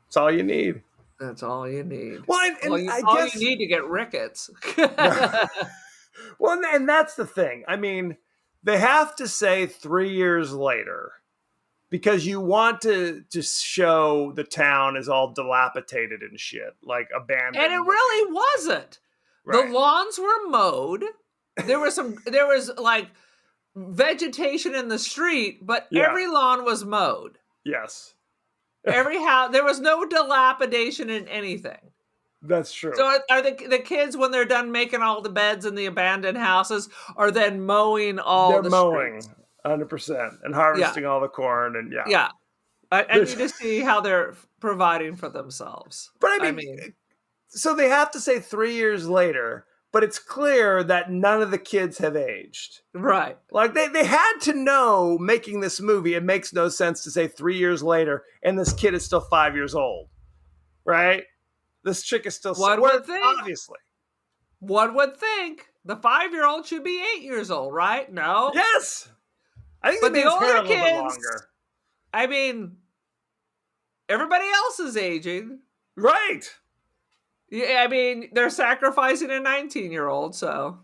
That's all you need. That's all you need. Well, and all you, I all guess you need to get rickets. Well, and that's the thing. I mean, they have to say 3 years later because you want to show the town is all dilapidated and shit, like abandoned. And it really wasn't. Right. The lawns were mowed. There was like vegetation in the street, but Yeah. every lawn was mowed. Yes, Every house, there was no dilapidation in anything. that's true. So are the kids, when they're done making all the beds in the abandoned houses, are then mowing all They're the mowing streets? 100% and harvesting all the corn and Yeah. I need to see how they're providing for themselves. But I mean, so they have to say 3 years later, but it's clear that none of the kids have aged. Right. Like they had to know making this movie, it makes no sense to say 3 years later and this kid is still 5 years old. Right? This chick is still One well, would think. obviously. One would think the 5-year-old should be 8 years old, right? No. Yes. I think But they the made his hair a older little bit kids, longer. I mean, everybody else is aging. Right. Yeah, I mean, they're sacrificing a 19-year-old, so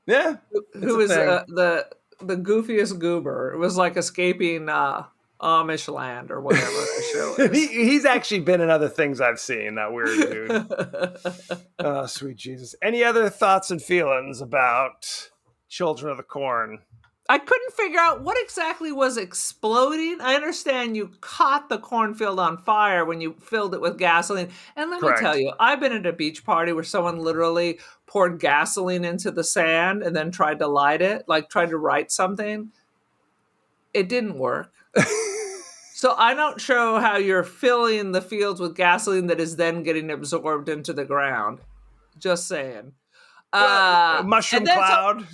Yeah. who a is thing. the goofiest goober? It was like escaping Amish land or whatever the show is. He's actually been in other things I've seen, that weird dude. Oh, sweet Jesus. Any other thoughts and feelings about Children of the Corn? I couldn't figure out what exactly was exploding. I understand you caught the cornfield on fire when you filled it with gasoline. And let Correct. me tell you, I've been at a beach party where someone literally poured gasoline into the sand and then tried to light it, like tried to write something. It didn't work. So I don't show how you're filling the fields with gasoline that is then getting absorbed into the ground. Just saying. Mushroom and then cloud.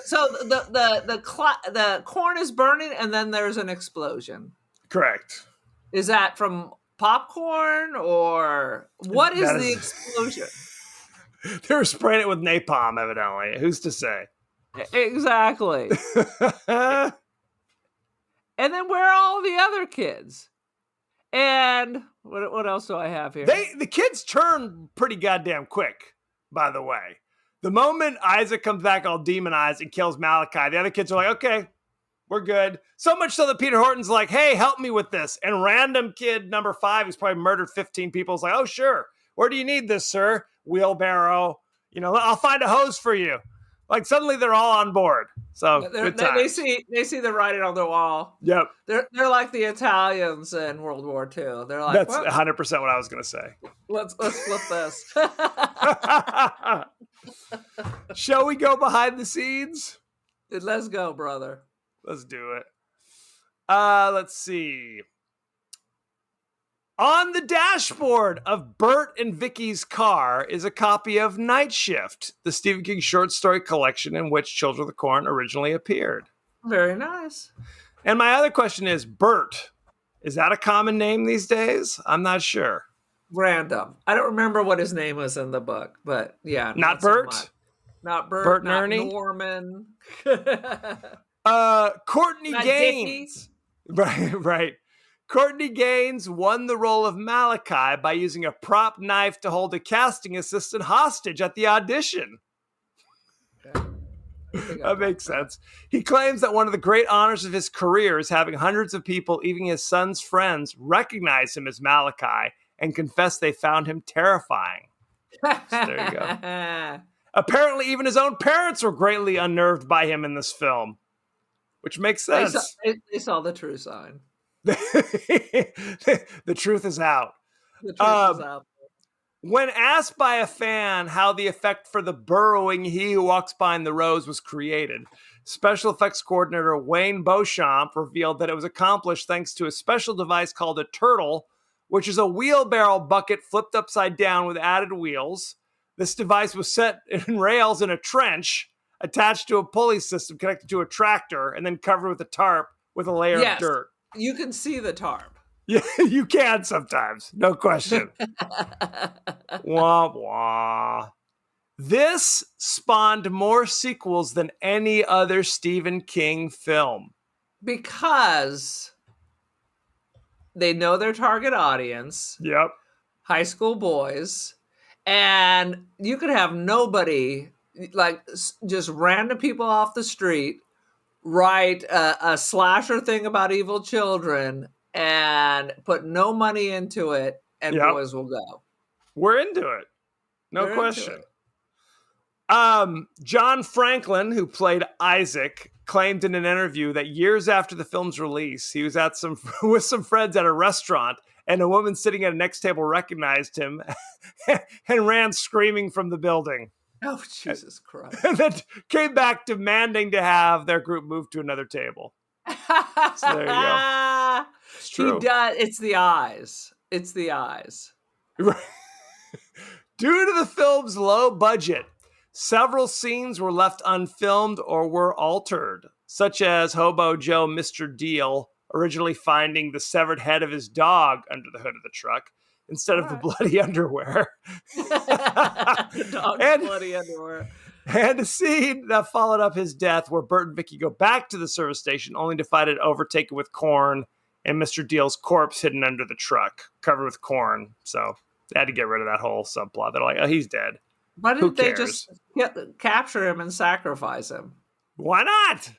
So the corn is burning, and then there's an explosion. Correct. Is that from popcorn, or what is the explosion? They were spraying it with napalm, evidently. Who's to say? Exactly. And then where are all the other kids? And what else do I have here? The kids turn pretty goddamn quick, by the way. The moment Isaac comes back all demonized and kills Malachi, the other kids are like, okay, we're good. So much so that Peter Horton's like, hey, help me with this. And random kid number 5, who's probably murdered 15 people, is like, oh, sure. Where do you need this, sir? Wheelbarrow. I'll find a hose for you. Like, suddenly they're all on board. So they see the writing on the wall. Yep. They're like the Italians in World War II. They're like, that's 100% what I was going to say. Let's flip this. Shall we go behind the scenes? Let's go, brother. Let's do it. Let's see. On the dashboard of Bert and Vicky's car is a copy of Night Shift, the Stephen King short story collection in which Children of the Corn originally appeared. Very nice. And my other question is, Bert, is that a common name these days? I'm not sure. Random. I don't remember what his name was in the book, but yeah. Not so Bert? much. Not Bert. Bert and not Ernie? Norman. Courtney Not Gaines. Right. Courtney Gaines won the role of Malachi by using a prop knife to hold a casting assistant hostage at the audition. That makes sense. He claims that one of the great honors of his career is having hundreds of people, even his son's friends, recognize him as Malachi and confess they found him terrifying. So there you go. Apparently, even his own parents were greatly unnerved by him in this film, which makes sense. They saw the true sign. The truth is out. The truth is out. When asked by a fan how the effect for the burrowing He Who Walks Behind the Rose was created, special effects coordinator Wayne Beauchamp revealed that it was accomplished thanks to a special device called a turtle, which is a wheelbarrow bucket flipped upside down with added wheels. This device was set in rails in a trench, attached to a pulley system connected to a tractor, and then covered with a tarp with a layer of dirt. You can see the tarp. Yeah, you can sometimes. No question. Wah, wah. This spawned more sequels than any other Stephen King film. Because they know their target audience. Yep. High school boys. And you could have nobody, like just random people off the street, write a slasher thing about evil children and put no money into it, and boys will go. We're into it. No They're question. into it. John Franklin, who played Isaac, claimed in an interview that years after the film's release, he was at with some friends at a restaurant, and a woman sitting at a next table recognized him and ran screaming from the building. Oh, Jesus Christ. And then came back demanding to have their group move to another table. So there you go. It's true. He does. It's the eyes. It's the eyes. Due to the film's low budget, several scenes were left unfilmed or were altered, such as Hobo Joe Mr. Deal originally finding the severed head of his dog under the hood of the truck. instead of the bloody underwear. Dog's And- bloody underwear. And a scene that followed up his death where Bert and Vicky go back to the service station only to find it overtaken with corn and Mr. Deal's corpse hidden under the truck, covered with corn. So they had to get rid of that whole subplot. They're like, oh, he's dead. Why Who didn't they cares? just capture him and sacrifice him? Why not?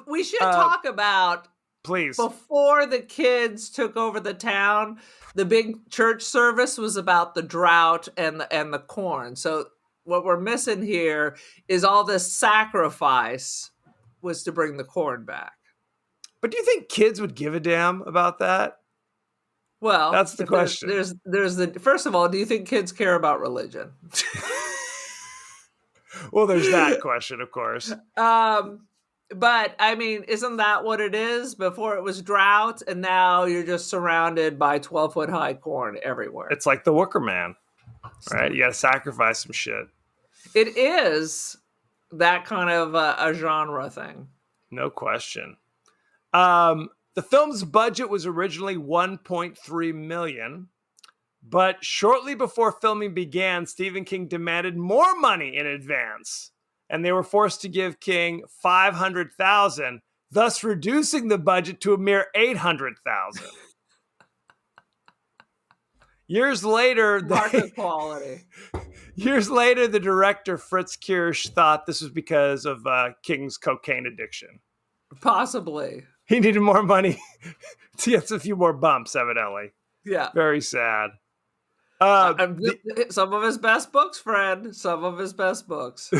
We should talk about Please. before the kids took over the town. The big church service was about the drought and the corn. So what we're missing here is all this sacrifice was to bring the corn back. But do you think kids would give a damn about that? Well, That's the if question. There's the first of all, do you think kids care about religion? Well, there's that question, of course. But I mean, isn't that what it is? Before it was drought, and now you're just surrounded by 12-foot high corn everywhere. It's like the Wicker Man, right? You got to sacrifice some shit. It is that kind of a genre thing. No question. The film's budget was originally $1.3 million, but shortly before filming began, Stephen King demanded more money in advance, and they were forced to give King $500,000, thus reducing the budget to a mere $800,000. Years later, Market quality. Years later, the director Fritz Kirsch thought this was because of King's cocaine addiction. Possibly. He needed more money to get a few more bumps, evidently. Yeah. Very sad. Some of his best books, Fred. Some of his best books.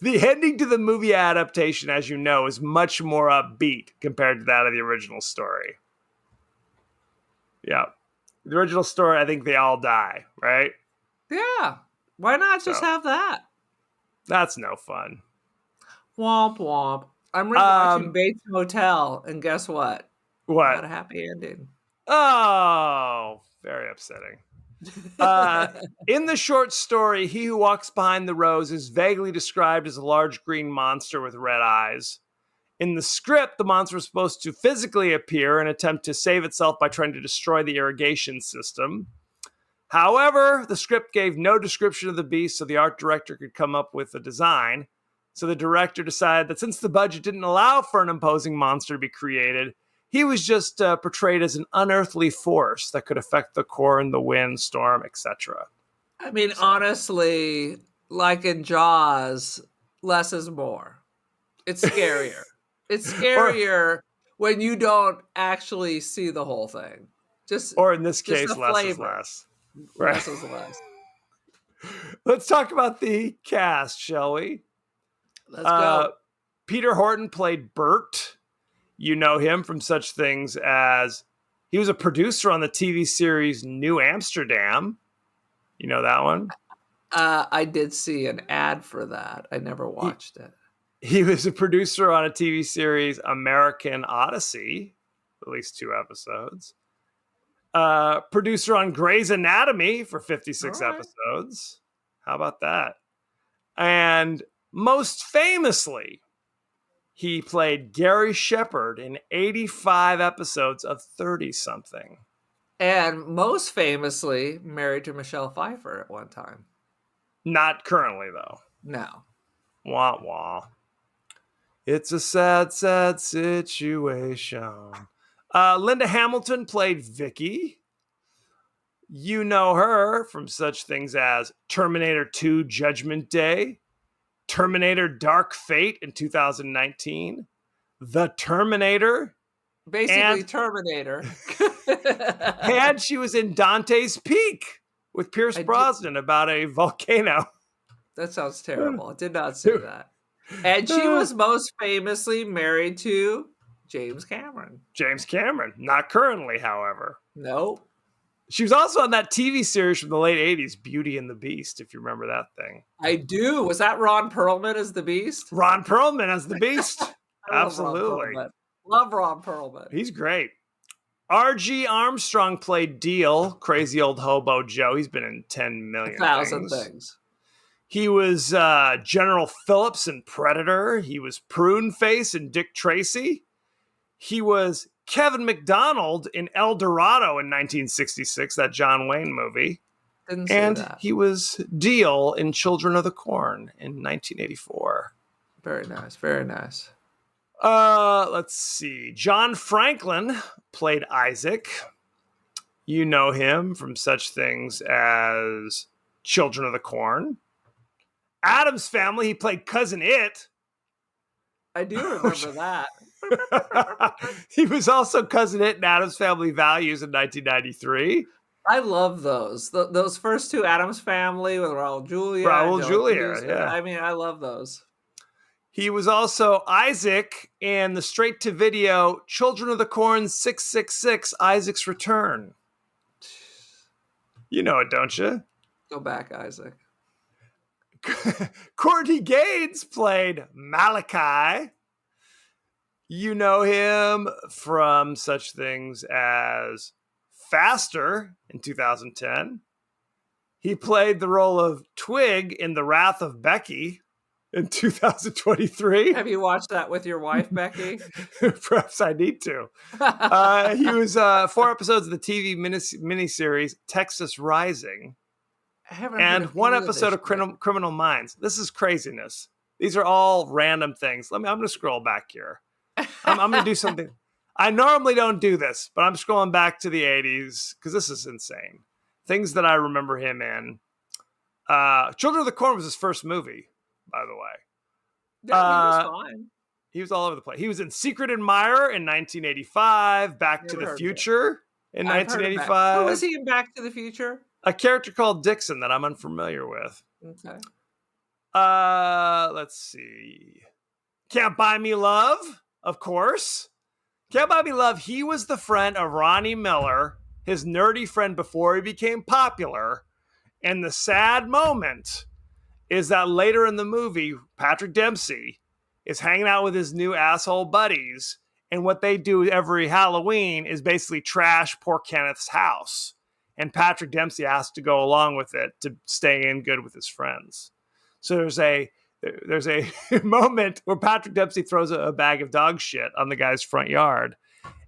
The ending to the movie adaptation, as you know, is much more upbeat compared to that of the original story. Yeah. The original story, I think they all die, right? Yeah. Why not just have that? That's no fun. Womp womp. I'm rewatching Bates Motel, and guess what? What? Not a happy ending. Oh, very upsetting. In the short story, He Who Walks Behind the Rose is vaguely described as a large green monster with red eyes. In the script, the monster was supposed to physically appear and attempt to save itself by trying to destroy the irrigation system. However, the script gave no description of the beast, so the art director could come up with a design. So the director decided that since the budget didn't allow for an imposing monster to be created, he was just portrayed as an unearthly force that could affect the corn, the wind, storm, etc. I mean, honestly, like in Jaws, less is more. It's scarier. It's scarier when you don't actually see the whole thing. Or in this case, the less is flavor. less. Right. Less is less. Let's talk about the cast, shall we? Let's go. Peter Horton played Bert. You know him from such things as he was a producer on the TV series New Amsterdam. You know that one? I did see an ad for that. I never watched it. He was a producer on a TV series American Odyssey, at least 2 episodes. Producer on Grey's Anatomy for 56 All right. episodes. How about that? And most famously, he played Gary Shepard in 85 episodes of 30-something. And most famously, married to Michelle Pfeiffer at one time. Not currently, though. No. Wah, wah. It's a sad, sad situation. Linda Hamilton played Vicky. You know her from such things as Terminator 2 Judgment Day, Terminator Dark Fate in 2019, The Terminator. Basically, Terminator. And she was in Dante's Peak with Pierce Brosnan about a volcano. That sounds terrible. I did not see that. And she was most famously married to James Cameron. James Cameron. Not currently, however. Nope. She was also on that TV series from the late 80s, Beauty and the Beast, if you remember that thing. I do. Was that Ron Perlman as the Beast? Ron Perlman as the Beast. Absolutely. Love Ron Perlman. He's great. R.G. Armstrong played Deal, crazy old hobo Joe. He's been in 10 million 1,000 things. He was General Phillips in Predator. He was Prune Face in Dick Tracy. He was Kevin McDonald in El Dorado in 1966, that John Wayne movie. Didn't see And that. he was Deal in Children of the Corn in 1984. Very nice. Very nice. Let's see. John Franklin played Isaac. You know him from such things as Children of the Corn. Addams Family, he played Cousin It. I do remember that. He was also Cousin It in Addams Family Values in 1993. I love those. Those first two, Addams Family with Raul Julia. Raul Joe Julia, Hughes. yeah. I mean, I love those. He was also Isaac in the straight-to-video Children of the Corn 666, Isaac's Return. You know it, don't you? Go back, Isaac. Courtney Gaines played Malachi. You know him from such things as Faster in 2010. He played the role of Twig in The Wrath of Becky in 2023. Have you watched that with your wife, Becky? Perhaps I need to. He was 4 episodes of the TV miniseries Texas Rising. I haven't And heard of 1 any of episode this of shit. Criminal Minds. This is craziness. These are all random things. I'm going to scroll back here. I'm going to do something. I normally don't do this, but I'm scrolling back to the 80s because this is insane. Things that I remember him in. Children of the Corn was his first movie, by the way. Yeah, he was fine. He was all over the place. He was in Secret Admirer in 1985, Back Never to the heard of it. Future in I've heard of that. 1985. Who was he in Back to the Future? A character called Dixon that I'm unfamiliar with. Okay. Let's see. Can't Buy Me Love, of course. Can't Buy Me Love, he was the friend of Ronnie Miller, his nerdy friend before he became popular. And the sad moment is that later in the movie, Patrick Dempsey is hanging out with his new asshole buddies. And what they do every Halloween is basically trash poor Kenneth's house. And Patrick Dempsey has to go along with it to stay in good with his friends. So there's a moment where Patrick Dempsey throws a bag of dog shit on the guy's front yard.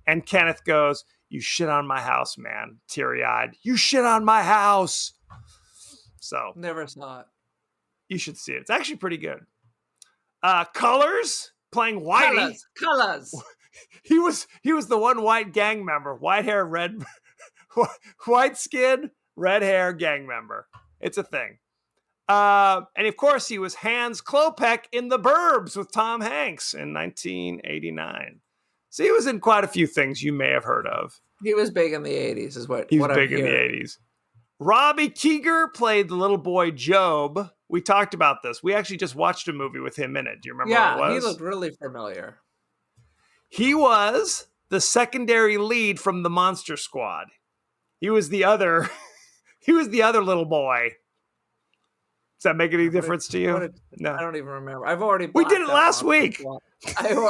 And Kenneth goes, "You shit on my house, man." Teary-eyed. "You shit on my house." So Never saw it. you should see it. It's actually pretty good. Colors, playing Whitey. Colors. He was the one white gang member. White hair, red, white skin, red hair gang member. It's a thing. And of course, he was Hans Klopek in The Burbs with Tom Hanks in 1989. So he was in quite a few things you may have heard of. He was big in the 80s, is what He was what big I'm in the hearing. 80s. Robbie Keeger played the little boy Job. We talked about this. We actually just watched a movie with him in it. Do you remember Yeah, what it he was? looked really familiar. He was the secondary lead from the Monster Squad. He was the other little boy. Does that make any difference to you? No. I don't even remember. I've already. We did blacked it out last on week. this one.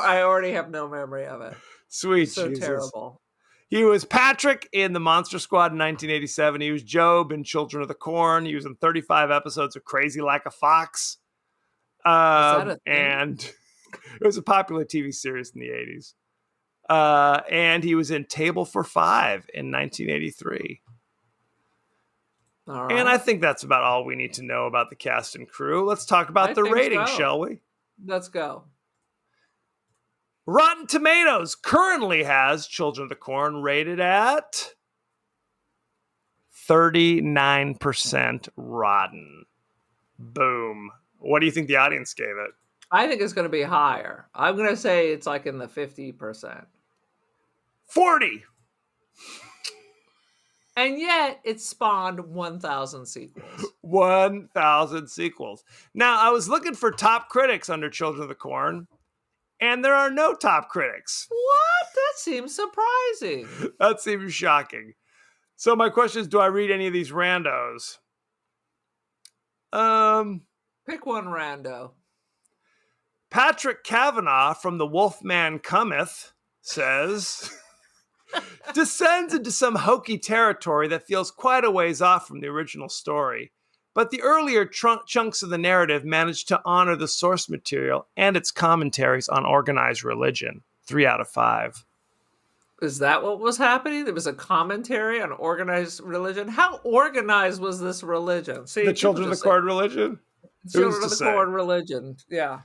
I already have no memory of it. Sweet So Jesus. terrible. He was Patrick in the Monster Squad in 1987. He was Job in Children of the Corn. He was in 35 episodes of Crazy Like a Fox. that a thing? And it was a popular TV series in the 80s. And he was in Table for Five in 1983. All right. And I think that's about all we need to know about the cast and crew. Let's talk about I the think rating, so. shall we? Let's go. Rotten Tomatoes currently has Children of the Corn rated at 39% rotten. Boom. What do you think the audience gave it? I think it's going to be higher. I'm going to say it's like in the 50%. 40. And yet it spawned 1,000 sequels. 1,000 sequels. Now, I was looking for top critics under Children of the Corn, and there are no top critics. What? That seems surprising. That seems shocking. So my question is, do I read any of these randos? Pick one rando. Patrick Kavanaugh from The Wolfman Cometh says, descends into some hokey territory that feels quite a ways off from the original story, but the earlier chunks of the narrative managed to honor the source material and its commentaries on organized religion. 3 out of 5. Is that what was happening? It was a commentary on organized religion. How organized was this religion? See, The Children of the Corn religion? Children of to the say? Corn religion. Yeah.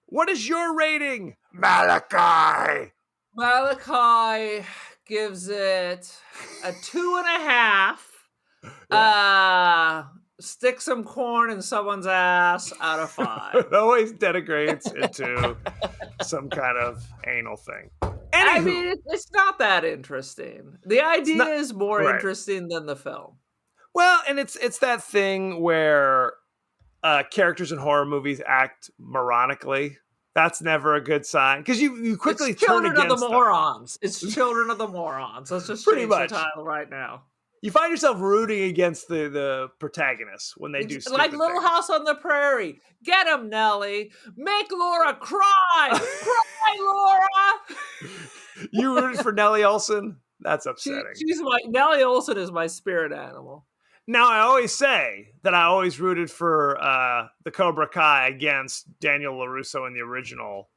What is your rating? Malachi! Malachi gives it a 2.5. Stick some corn in someone's ass out of 5. It always denigrates into some kind of anal thing. I Anywho. mean, it's not that interesting. The idea is more right. interesting than the film. Well, and it's that thing where characters in horror movies act moronically. That's never a good sign because you quickly It's turn Children against of the them. Morons. It's Children of the Morons. Let's just Pretty change much. the title right now. You find yourself rooting against the protagonists when they do It's stupid like Little things. House on the Prairie. Get him, Nellie. Make Laura cry. Cry, Laura. You rooted for Nellie Olson? That's upsetting. She's Nellie Olson is my spirit animal. Now, I always say that I always rooted for the Cobra Kai against Daniel LaRusso in the original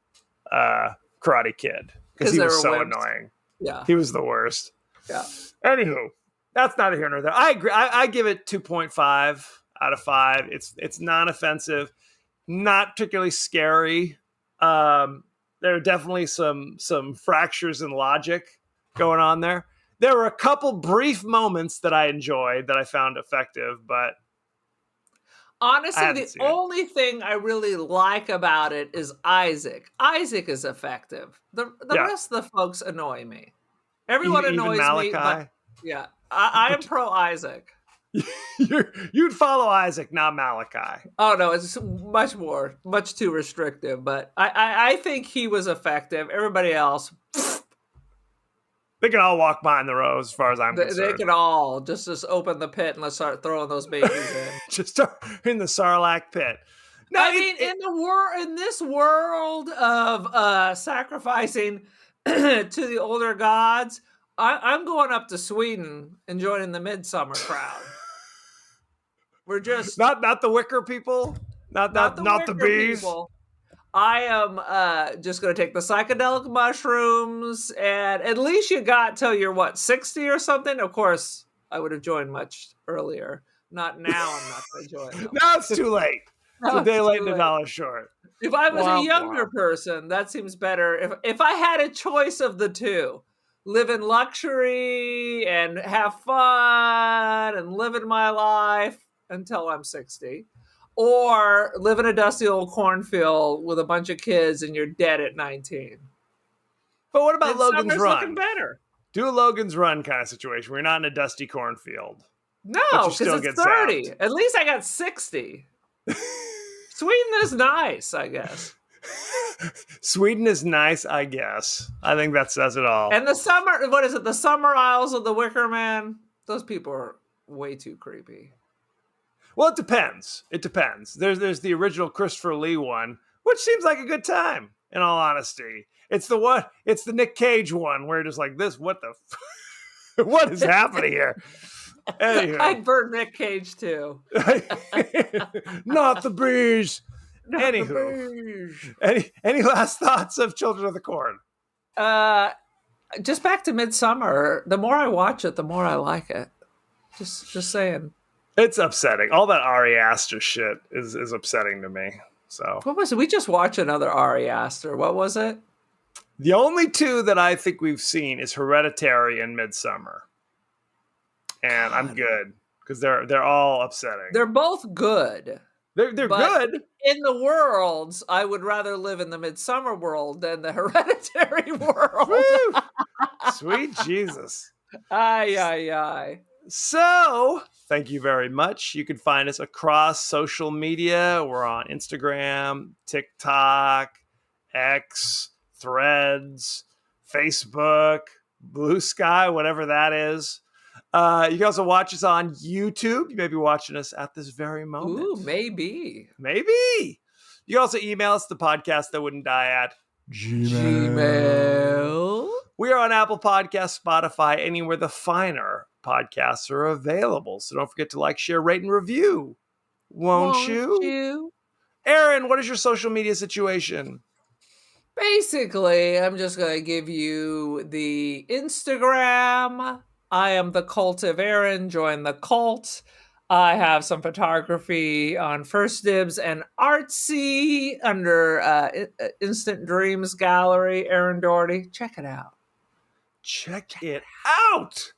Karate Kid because he they was were so wimps. annoying. Yeah. He was the worst. Yeah. Anywho, that's neither here nor there. I agree. I give it 2.5 out of 5. It's non-offensive, not particularly scary. There are definitely some fractures in logic going on there. There were a couple brief moments that I enjoyed that I found effective, but honestly, the only thing I really like about it is Isaac. Isaac is effective. The rest of the folks annoy me. Everyone annoys me. But yeah, I am pro Isaac. You'd follow Isaac, not Malachi. Oh no, it's much too restrictive. But I think he was effective. Everybody else, they can all walk behind the rows, as far as I'm concerned. They can all just open the pit and let's start throwing those babies in. Just start in the Sarlacc pit. No, I mean, in this world of sacrificing to the older gods, I'm going up to Sweden and joining the Midsummer crowd. We're just not the Wicker people, not the bees. People. I am just going to take the psychedelic mushrooms, and at least you got till you're 60 or something. Of course, I would have joined much earlier. Not now. I'm not going to join. Now it's too late. It's a day late and a dollar short. If I was a younger person, that seems better. If I had a choice of the two, live in luxury and have fun and live in my life until I'm 60, or live in a dusty old cornfield with a bunch of kids and you're dead at 19. But what about Logan's Run? Looking better. Do a Logan's Run kind of situation where you're not in a dusty cornfield. No, because it's 30. Zapped. At least I got 60. Sweden is nice, I guess. Sweden is nice, I guess. I think that says it all. And the Summer Isles of the Wicker Man? Those people are way too creepy. Well, it depends. There's the original Christopher Lee one, which seems like a good time, in all honesty. It's the Nick Cage one where you're just like, what is happening here? Anywho. I'd burn Nick Cage too. Not the bees. Anywho, any last thoughts of Children of the Corn? Just back to Midsummer. The more I watch it, the more I like it. Just saying. It's upsetting. All that Ari Aster shit is upsetting to me. So what was it? We just watched another Ari Aster. What was it? The only two that I think we've seen is Hereditary and Midsummer. And I'm good because they're all upsetting. They're both good. They're good. In the worlds, I would rather live in the Midsummer world than the Hereditary world. Sweet Jesus. Aye. So, thank you very much. You can find us across social media. We're on Instagram, TikTok, X, Threads, Facebook, Blue Sky, whatever that is. You can also watch us on YouTube. You may be watching us at this very moment. Ooh, maybe. You can also email us, the podcast that wouldn't die at Gmail. We are on Apple Podcasts, Spotify, anywhere the finer podcasts are available. So don't forget to like, share, rate, and review. Won't you? you? Aaron, what is your social media situation? Basically, I'm just going to give you the Instagram. I am the Cult of Aaron. Join the cult. I have some photography on First Dibs and Artsy under Instant Dreams Gallery. Aaron Doherty. Check it out. Check it out.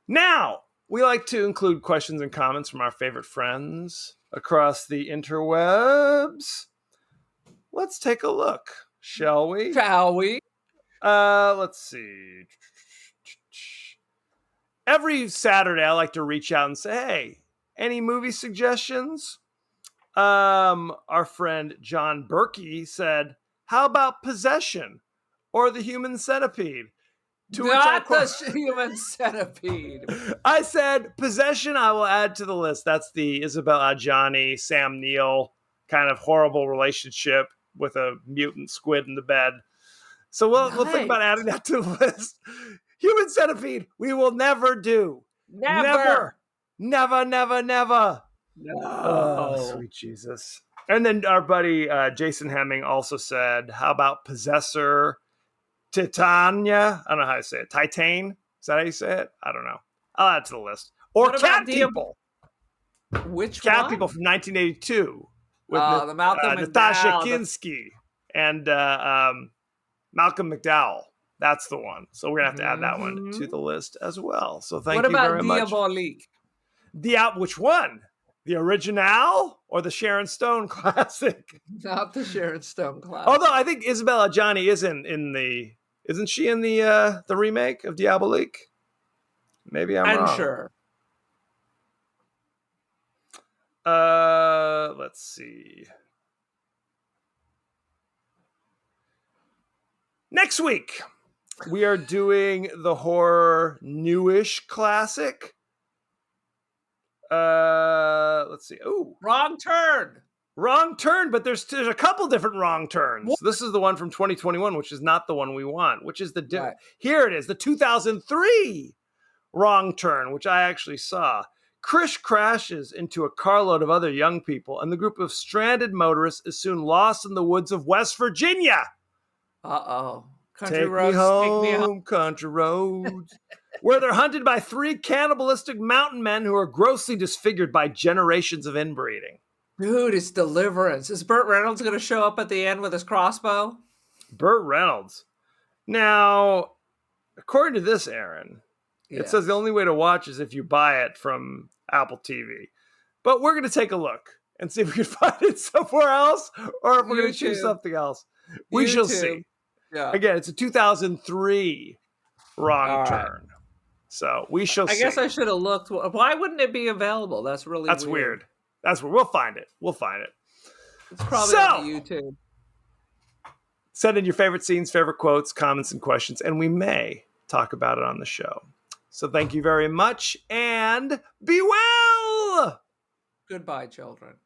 Now, we like to include questions and comments from our favorite friends across the interwebs. Let's take a look, shall we? Shall we? Let's see. Every Saturday, I like to reach out and say, hey, any movie suggestions? Our friend John Berkey said, how about Possession or The Human Centipede? Not the Human Centipede. I said Possession I will add to the list. That's the Isabel Adjani, Sam Neill kind of horrible relationship with a mutant squid in the bed. So we'll think about adding that to the list. Human Centipede, we will never do. Never. Never. No. Oh, sweet Jesus. And then our buddy Jason Hemming also said, how about Possessor Titania? I don't know how to say it. Titane? Is that how you say it? I don't know. I'll add it to the list. Or Cat People. Which Cat one? People from 1982. With the Malcolm Natasha McDowell. Kinski and Malcolm McDowell. That's the one. So we're going to have to add that one to the list as well. So thank you very much. What about Diabolique? Which one? The original or the Sharon Stone classic? Not the Sharon Stone classic. Although I think Isabella Adjani is in the... Isn't she in the remake of Diabolique? Maybe I'm wrong. Sure. Let's see. Next week, we are doing the horror newish classic. Let's see. Oh, Wrong Turn. Wrong Turn, but there's a couple different Wrong Turns. What? This is the one from 2021, which is not the one we want, which is the right. Here it is, the 2003 Wrong Turn, which I actually saw. Krish crashes into a carload of other young people, and the group of stranded motorists is soon lost in the woods of West Virginia. Uh-oh. Take me home, country roads. Where they're hunted by 3 cannibalistic mountain men who are grossly disfigured by generations of inbreeding. Dude, it's Deliverance. Is Burt Reynolds going to show up at the end with his crossbow? Burt Reynolds. Now, according to this, Aaron, it says the only way to watch is if you buy it from Apple TV. But we're going to take a look and see if we can find it somewhere else or if we're going to choose something else. We shall see. Yeah. Again, it's a 2003 Wrong Turn. So we shall see. I guess I should have looked. Why wouldn't it be available? That's really weird. That's where we'll find it. It's probably on YouTube. Send in your favorite scenes, favorite quotes, comments, and questions, and we may talk about it on the show. So thank you very much, and be well! Goodbye, children.